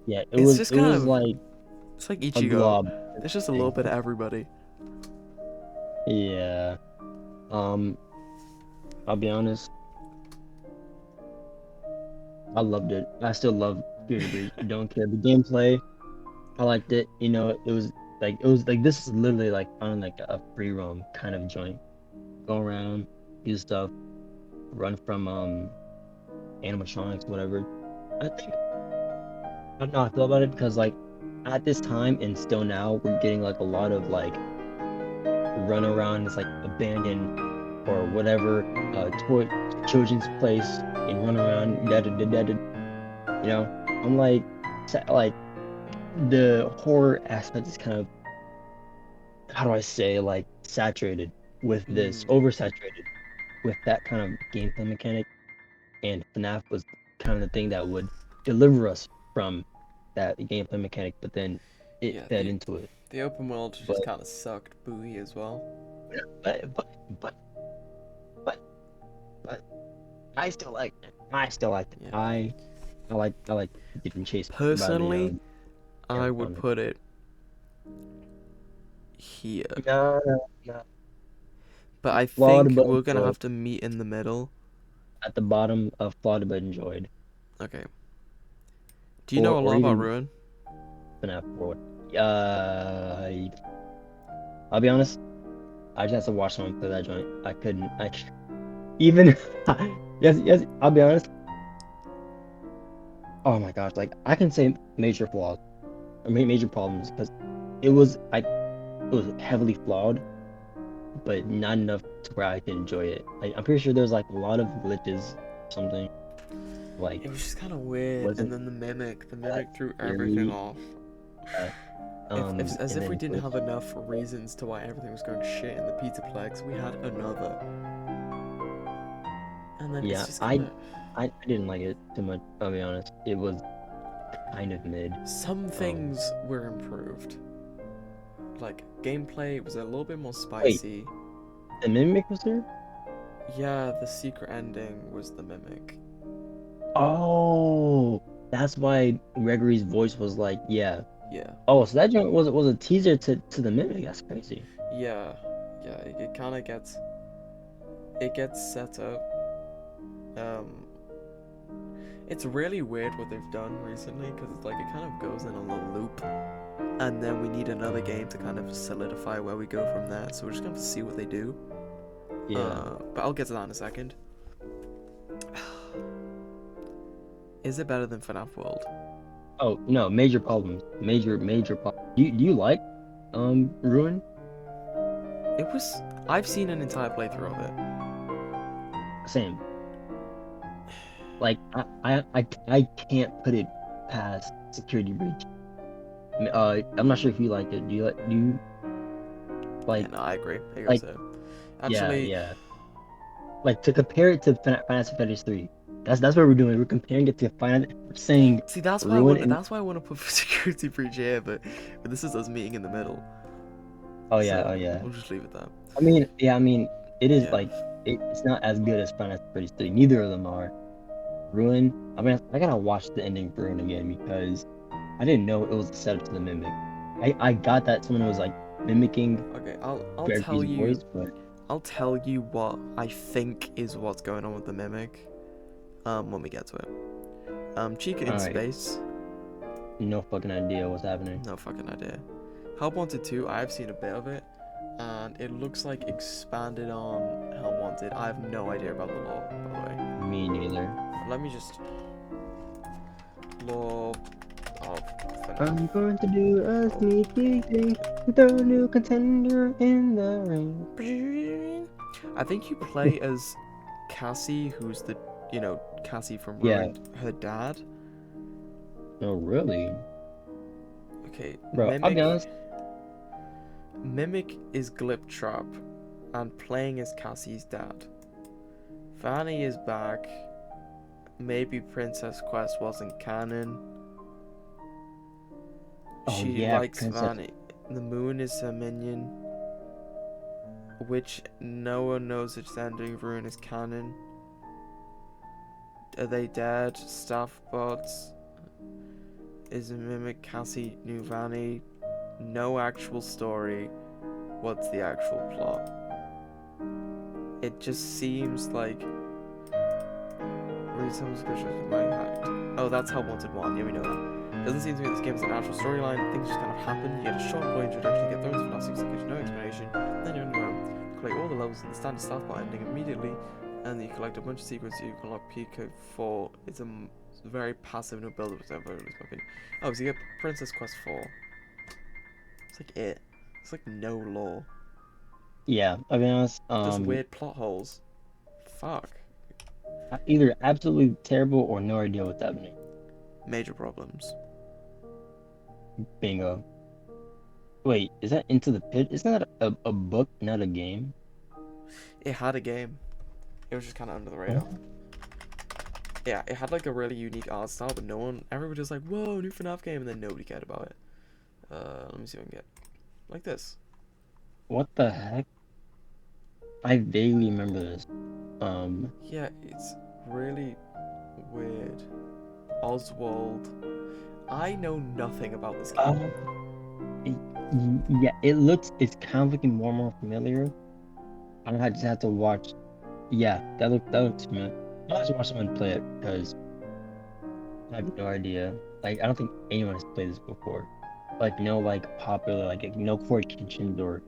it It's just kind was of like it's like a Ichigo. glob There's just a little thing. bit of everybody. Yeah. Um, I'll be honest, I loved it. I still love Security Breach. Don't care the gameplay. I liked it. You know, it was like this is literally like on like a free roam kind of joint. Go around, do stuff, run from animatronics, whatever. I think I don't know how I feel about it because like at this time and still now we're getting like a lot of like run around this like abandoned or whatever toy children's place and run around you know. I'm like like the horror aspect is kind of, how do I say, like saturated with this, Mm, oversaturated with that kind of gameplay mechanic, and FNAF was kind of the thing that would deliver us from that gameplay mechanic, but then it yeah, fed into it. the open world But just kind of sucked Booey as well. but but but but but I still like it. I still like it. Yeah. I like getting chased by the Personally, I would animatronic. put it here, No. but I Flawed think but we're gonna enjoyed. have to meet in the middle. At the bottom of flawed but enjoyed, Okay. Do you know a or lot about even Ruin? FNAF 4. Uh, I'll be honest. I just had to watch someone play that joint. I couldn't. Even yes. I'll be honest. Oh my gosh, like I can say major flaws, or major problems, because it was heavily flawed, but not enough to where I could enjoy it. Like I'm pretty sure there's like a lot of glitches, or something like It was just kind of weird, and wasn't then the that mimic threw everything scary. off. Uh, If as and if we then didn't glitch. have enough reasons to why everything was going shit in the Pizzaplex, we had another. And then it's Yeah, just kind of I didn't like it too much. I'll be honest. It was kind of mid. some Um, things were improved. Like gameplay was a little bit more wait, spicy. the mimic was there? Yeah, the secret ending was the mimic. Oh, that's why Gregory's voice was like, yeah. Yeah, Oh, so that joint was a teaser to the mimic. That's crazy. yeah, yeah. It kind of gets set up. Um, it's really weird what they've done recently because it's like it kind of goes in a little loop. and then we need another game to kind of solidify where we go from there. So we're just gonna have to see what they do. Yeah. But I'll get to that in a second. Is it better than FNAF World? Oh no, major problems. Major problems. Do you like Ruin? It was. I've seen an entire playthrough of it. Same. Like I can't put it past Security Breach. I'm not sure if you like it. Do you Yeah, like no, I agree. I agree like with it. yeah, Actually, yeah. Like to compare it to Final Fantasy 3. That's what we're doing. We're comparing it to Final. We're saying see, that's why I Ruin want. and That's why I want to put Security Breach here, but this is us meeting in the middle. oh yeah, So oh yeah. we'll just leave it there. I mean, yeah, I mean, it is Yeah. like it's not as good as Final Fantasy 3. Neither of them are. Ruin. I mean, I gotta watch the ending for Ruin again because I didn't know it was a setup to the Mimic. I got that someone was like mimicking Okay, I'll tell Freddy's you. voice, but I'll tell you what I think is what's going on with the Mimic. When we get to it. Chica in alright, space. no fucking idea what's happening. No fucking idea. Help Wanted 2, I've seen a bit of it, and it looks like expanded on Help Wanted. I have no idea about the lore, by the way. Me neither. Let me just... Lore of I'm FNAF. going to do a sneaky thing with a new contender in the ring. I think you play as Cassie, who's the, Cassie from Yeah. Ruined, her dad. Oh really? Okay, Bro, I'll be honest. Mimic is Gliptrap, and playing as Cassie's dad. Vanny is back. Maybe Princess Quest wasn't canon. Oh She yeah, likes Princess. Vanny. The moon is her minion. Which no one knows its ending. Ruin is canon. Are they dead? Staff bots. Is a Mimic Cassie new Vanny? No actual story. What's the actual plot? It just seems like read some descriptions of my hacked. Oh, that's Help Wanted 1, yeah we know that. Doesn't seem to me that this game has an actual storyline, things just kind of happen, you get a short boy introduction, you get thrown into the last 6 seconds, no explanation, then you're underground. Collect all the levels in the standard staff bar ending immediately, and then you collect a bunch of secrets you can unlock P-Code 4. It's a very passive, no build-up, in my opinion. Oh, so you get Princess Quest 4. It's like it. It's like no lore. Yeah, I'll be honest. Just weird plot holes. Fuck. Either absolutely terrible or no idea what's happening. Major problems. Bingo. Wait, is that Into the Pit? Isn't that a book, not a game? It had a game. It was just kind of under the radar. Yeah, it had like a really unique art style, but everybody was like, whoa, new FNAF game, and then nobody cared about it. Let me see if I can get, like this. What the heck? I vaguely remember this. Yeah, it's really weird. Oswald. I know nothing about this game. Yeah, it's kind of looking more and more familiar. I just have to watch. Yeah, that looks familiar. I'll have to watch someone play it because I have no idea. Like, I don't think anyone has played this before. Like, no, like popular, like no core kitchens or.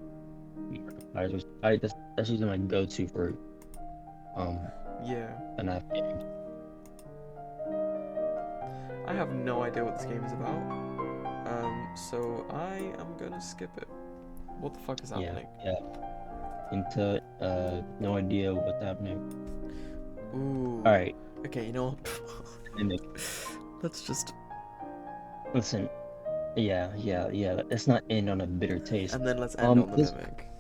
That's usually my go-to for Yeah. an app game. I have no idea what this game is about. So I am gonna skip it. What the fuck is happening? Yeah. Into no idea what's happening. Ooh. Alright. Okay, you know what? Mimic. Let's just Listen. Yeah. Let's not end on a bitter taste. and then let's end on the this, Mimic.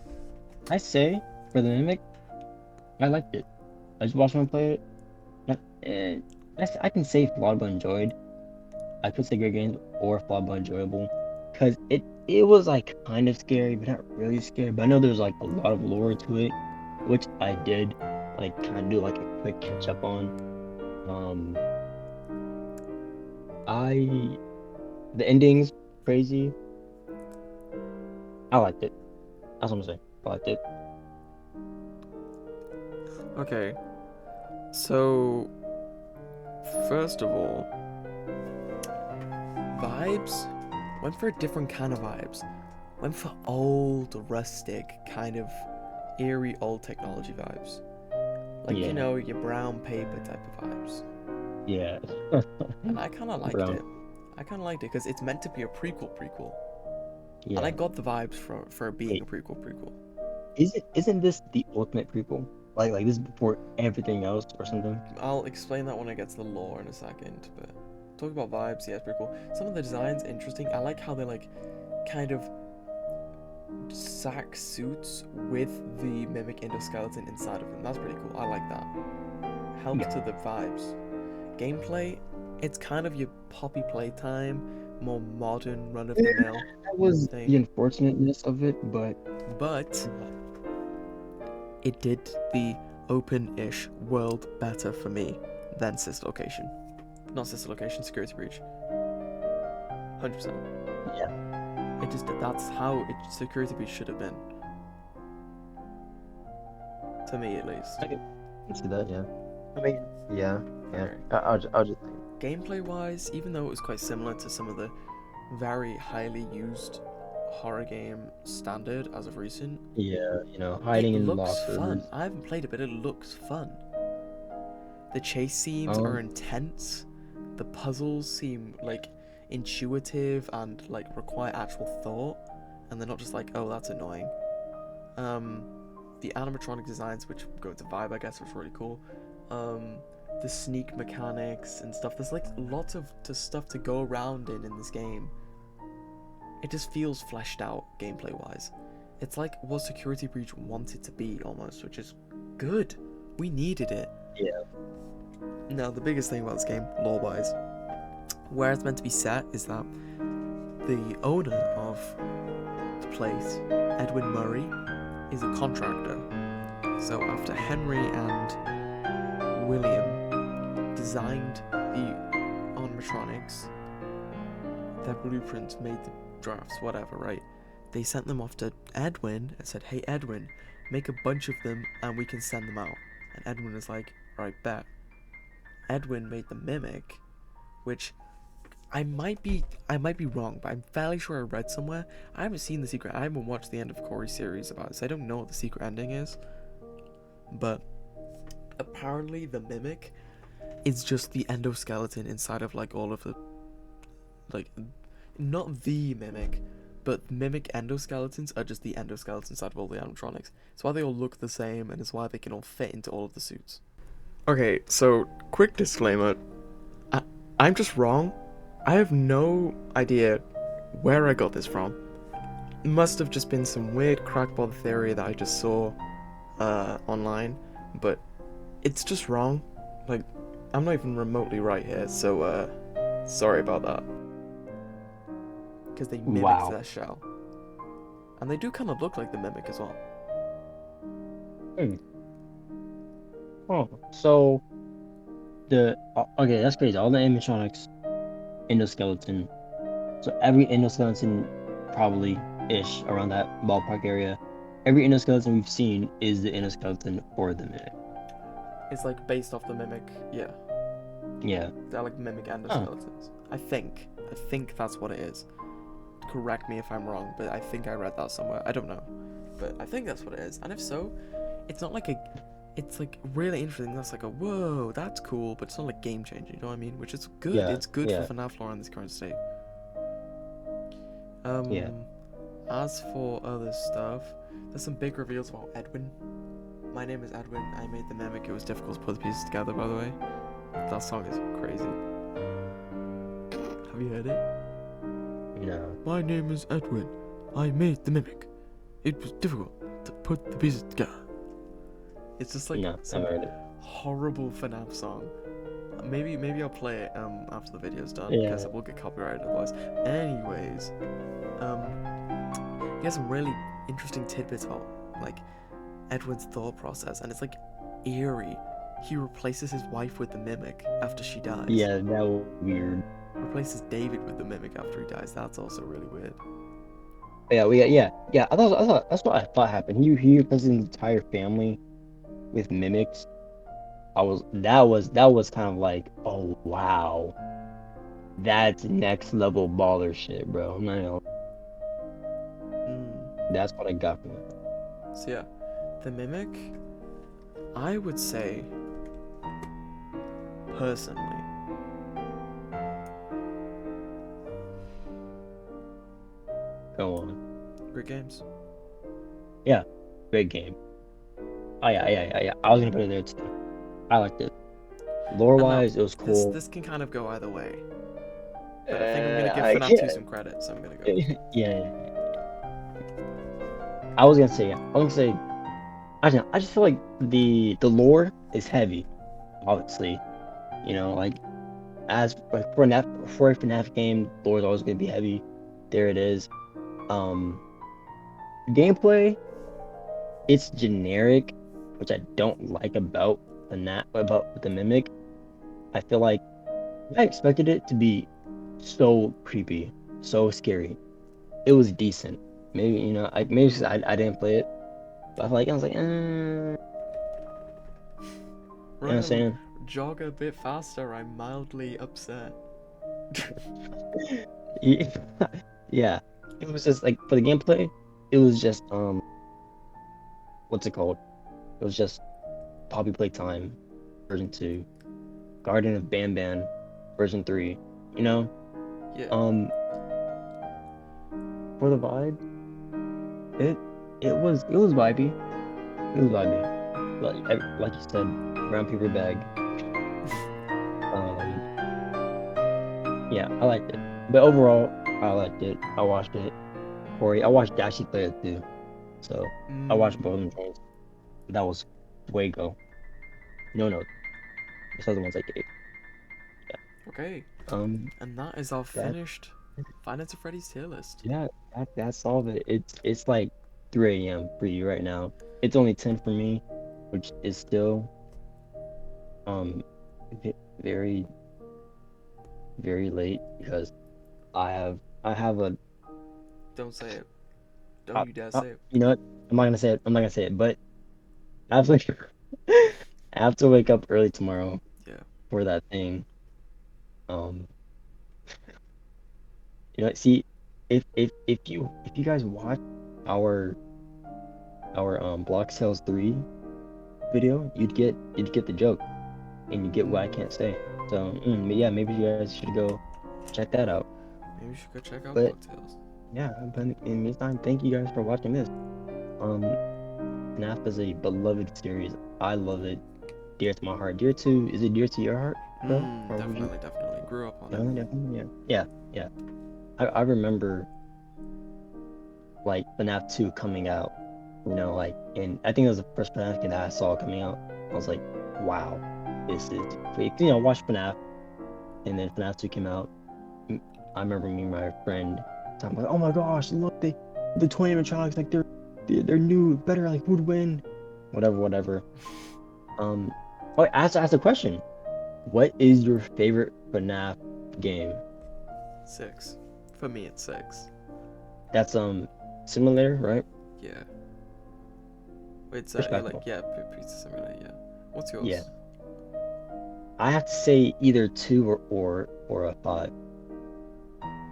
I say for the Mimic, I liked it. I just watched someone play it. I can say flawed but enjoyed. I could say great games or flawed but enjoyable, because it was like kind of scary, but not really scary. But I know there's like a lot of lore to it, which I did like kind of do like a quick catch up on. The ending's crazy. I liked it. That's what I'm saying. I liked it. Okay. So first of all, vibes. went for a different kind of vibes. Went for old, rustic, kind of eerie old technology vibes. Like, you Yeah, know, your brown paper type of vibes. yeah. And I kind of liked Brown. it. I kind of liked it because it's meant to be a prequel. And I Yeah. got the vibes for it being a Wait, prequel. isn't this the ultimate prequel? Like this is before everything else or something? I'll explain that when I get to the lore in a second, but talk about vibes, yeah, it's pretty cool. Some of the designs interesting. I like how they like kind of sack suits with the mimic endoskeleton inside of them. That's pretty cool. I like that. Helps Yeah. to the vibes. Gameplay, it's kind of your poppy playtime, more modern run of the mill That was thing, the unfortunateness of it, but but it did the open-ish world better for me than Sister Location. Not Sister Location, Security Breach. 100%. yeah, It just that's how Security Breach should have been. To me, at least. I can see that. Yeah. I mean, yeah, yeah. Okay. I'll just Gameplay-wise, even though it was quite similar to some of the very highly used horror game standard as of recent, yeah, it hiding in looks fun. lockers. I haven't played it, but it looks fun. The chase scenes are Um, intense. The puzzles seem like intuitive and like require actual thought, and they're not just like, oh, that's annoying. Um, the animatronic designs, which go into vibe, I guess, was really cool. The sneak mechanics and stuff. There's like lots of stuff to go around in this game. It just feels fleshed out gameplay wise. It's like what Security Breach wanted to be almost, which is good. We needed it. yeah, Now, the biggest thing about this game, lore wise, where it's meant to be set is that the owner of the place, Edwin Murray, is a contractor. So after Henry and William designed the animatronics, their blueprints made the drafts, whatever, right? They sent them off to Edwin and said, hey Edwin, make a bunch of them and we can send them out. And Edwin was like, alright, bet. Edwin made the mimic, which I might be wrong, but I'm fairly sure I read somewhere. I haven't seen the secret. I haven't watched the end of Corey's series about it, so I don't know what the secret ending is. But apparently, the mimic is just the endoskeleton inside of like all of the like, not the mimic, but mimic endoskeletons are just the endoskeletons inside of all the animatronics. It's why they all look the same, and it's why they can all fit into all of the suits. Okay, so quick disclaimer. I'm just wrong. I have no idea where I got this from. It must have just been some weird crackpot theory that I just saw online, but it's just wrong. Like, I'm not even remotely right here, so sorry about that. Because they mimicked wow. their shell. And they do kind of look like the mimic as well. Hmm. Oh, so okay, that's crazy. All the animatronics, endoskeleton. So every endoskeleton, probably ish around that ballpark area. Every endoskeleton we've seen is the endoskeleton for the mimic. It's like based off the mimic, yeah. Yeah. They're like mimic endoskeletons. I think that's what it is. Correct me if I'm wrong, but I think I read that somewhere. I don't know, but I think that's what it is. And if so, it's not like it's like really interesting. That's like a whoa, that's cool, but it's not like game changing. You know what I mean? Which is good. Yeah, It's good yeah. for FNAF lore in this current state. Yeah. As for other stuff, there's some big reveals about Edwin. My name is Edwin. I made the mimic. It was difficult to put the pieces together, by the way. That song is crazy. Have you heard it? No. My name is Edwin. I made the mimic. It was difficult to put the pieces together. It's just like No, some I've heard it. horrible FNAF song. Maybe after after the video's done, Yeah. because it will get copyrighted otherwise. Anyways, he has some really interesting tidbits about like Edwin's thought process, and it's like eerie. He replaces his wife with the mimic after she dies. Yeah, that was weird. Replaces David with the mimic after he dies. That's also really weird. Yeah. I thought that's what I thought happened. He replaced his entire family with mimics. That was kind of like, oh wow. That's next level baller shit, bro. I'm not gonna, Mm. that's what I got from it. So yeah, the Mimic, I would say, personally, Go on. great games. Yeah, great game. Oh yeah. I was gonna put it there too. I liked it. Lore And now, wise, it was this cool. this can kind of go either way, but I think I'm gonna give FNAF 2 Yeah, some credit, so I'm gonna go. yeah. I was gonna say, yeah. I was gonna say, I don't know. I just feel like the lore is heavy. Obviously, you know, like as like for a FNAF game, lore is always gonna be heavy. There it is. Um, gameplay, it's generic, which I don't like about the Mimic. I feel like I expected it to be so creepy, so scary. It was decent. Maybe maybe 'cause I didn't play it, but I was like, you know what I'm Ryan, saying? jog a bit faster. I'm mildly upset. Yeah, yeah. It was just like for the gameplay, it was just what's it called? It was just Poppy Playtime version 2, Garden of Banban version 3. You know, Yeah. um, for the vibe, it it was vibey. It was vibey. Like you said, brown paper bag. Um, yeah, I liked it. But overall, I liked it. I watched it. Corey, I watched Dashy play it too. So I watched both of them Mm. joints. That was Fuego. No, those are the ones I gave. Okay. Um, And that is our that finished Finance of Freddy's tier list. yeah, that's all of it. It's like 3 a.m. for you right now. It's only 10 for me, which is still um very very late because I have a Don't say it. Don't you dare say it. you know what? I'm not gonna say it. I'm not gonna say it. But I have to I have to wake up early tomorrow Yeah. for that thing. Um, see if you guys watch our Block Sales 3 video, you'd get the joke and you get what I can't say. So but yeah, maybe you guys should go check that out. Maybe we should go check out But Block Tales. yeah, but in the meantime, thank you guys for watching this. Um, FNAF is a beloved series. I love it. Dear to my heart. Is it dear to your heart, bro? Or would you? Definitely. Grew up on it. Definitely, yeah. I remember like FNAF 2 coming out, and I think it was the first FNAF game that I saw coming out. I was like, wow, this is sweet. I watched FNAF, and then FNAF 2 came out. I remember me and my friend talking like, oh my gosh, look, the 20 animatronics, like they're new, better, like who'd win? Whatever. Um, oh, ask a question. What is your favorite FNAF game? 6. For me, it's 6. That's similar, right? Yeah. It's Respectable. yeah, pretty similar. Yeah. What's Yeah. yours? I have to say either 2 or a 5.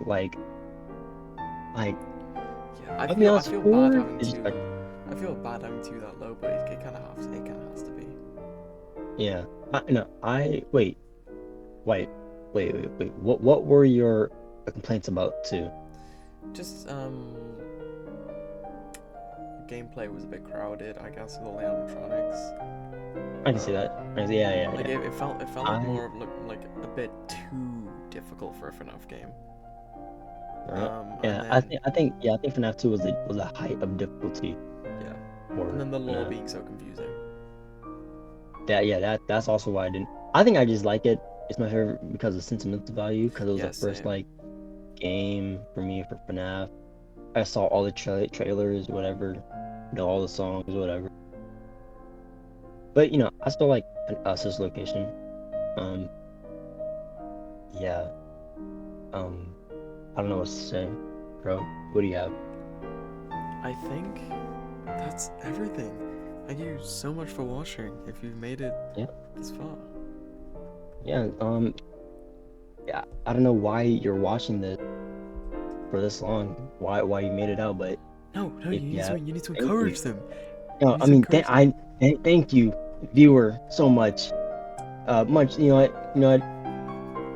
Like like Yeah. I'll be I honest, feel bad 4 having is two. I feel bad having two that low, but it kind of has. It kind of has to be. yeah. No, I wait. What were your complaints about 2? Just gameplay was a bit crowded, I guess, with all the animatronics. I can see that. Like Yeah. it felt like I more of like a bit too difficult for a FNAF game. right. And Yeah, then I think FNAF 2 was a height of difficulty yeah, and for then the lore FNAF. being so confusing. That's also why I didn't. I think I just like it. It's my favorite because of sentimental value, because it was Yeah, the first same. like game for me for FNAF. I saw all the trailers, whatever, know all the songs, whatever. But I still like an Us's location. Um, yeah. Um, I don't know what to say, bro. What do you have? I think that's everything. Thank you so much for watching. If you've made it Yeah, this far. yeah. I don't know why you're watching this for this long. Why you made it out, but No, no, if you have, you need to thank you. encourage them. You No, need I to mean, encourage them. thank you, viewer, so much. Much. You know what? You know what?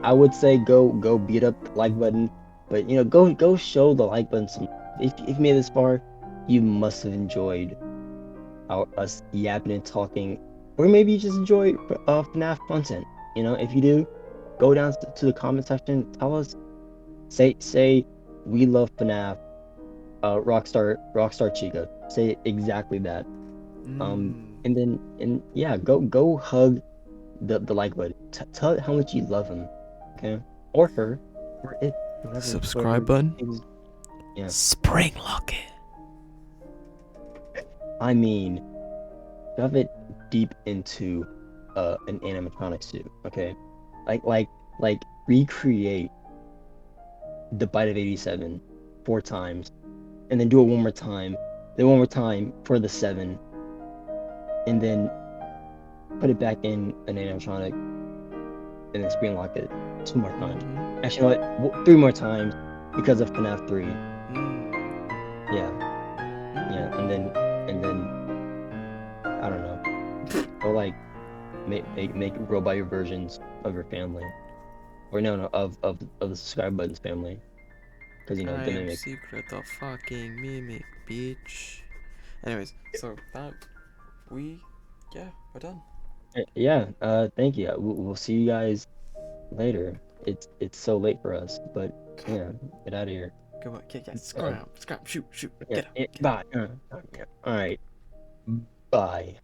I would say go beat up the like button, but go show the like button some. If you made it this far, you must have enjoyed us yapping and talking, or maybe you just enjoy FNAF content. If you do, go down to the comment section, tell us, say we love FNAF, Rockstar Chica. Say exactly that. Mm. And yeah, go hug the like button. Tell it how much you love him, okay, or her, or it, Subscribe whoever button. is. Yeah, Spring lock it. I mean, shove it deep into an animatronic suit, okay? Like recreate the bite of 87 4 times, and then do it one more time, then one more time for the 7, and then put it back in an animatronic, and then screen lock it 2 more times. Mm-hmm. Actually, you know what? 3 more times because of FNAF 3. Mm. Yeah, yeah, and then I don't know. Or like make robot versions of your family. Or no, of the subscribe buttons family. Because I the am mimic. secret of fucking mimic, bitch. Anyways, so that we, yeah, we're done. Yeah, thank you. We'll see you guys later. It's so late for us, but yeah, get out of here. Go on, yeah, yeah, Uh, scram, scram, shoot, shoot, yeah, get him, yeah, get him. bye. Yeah, all right. Bye.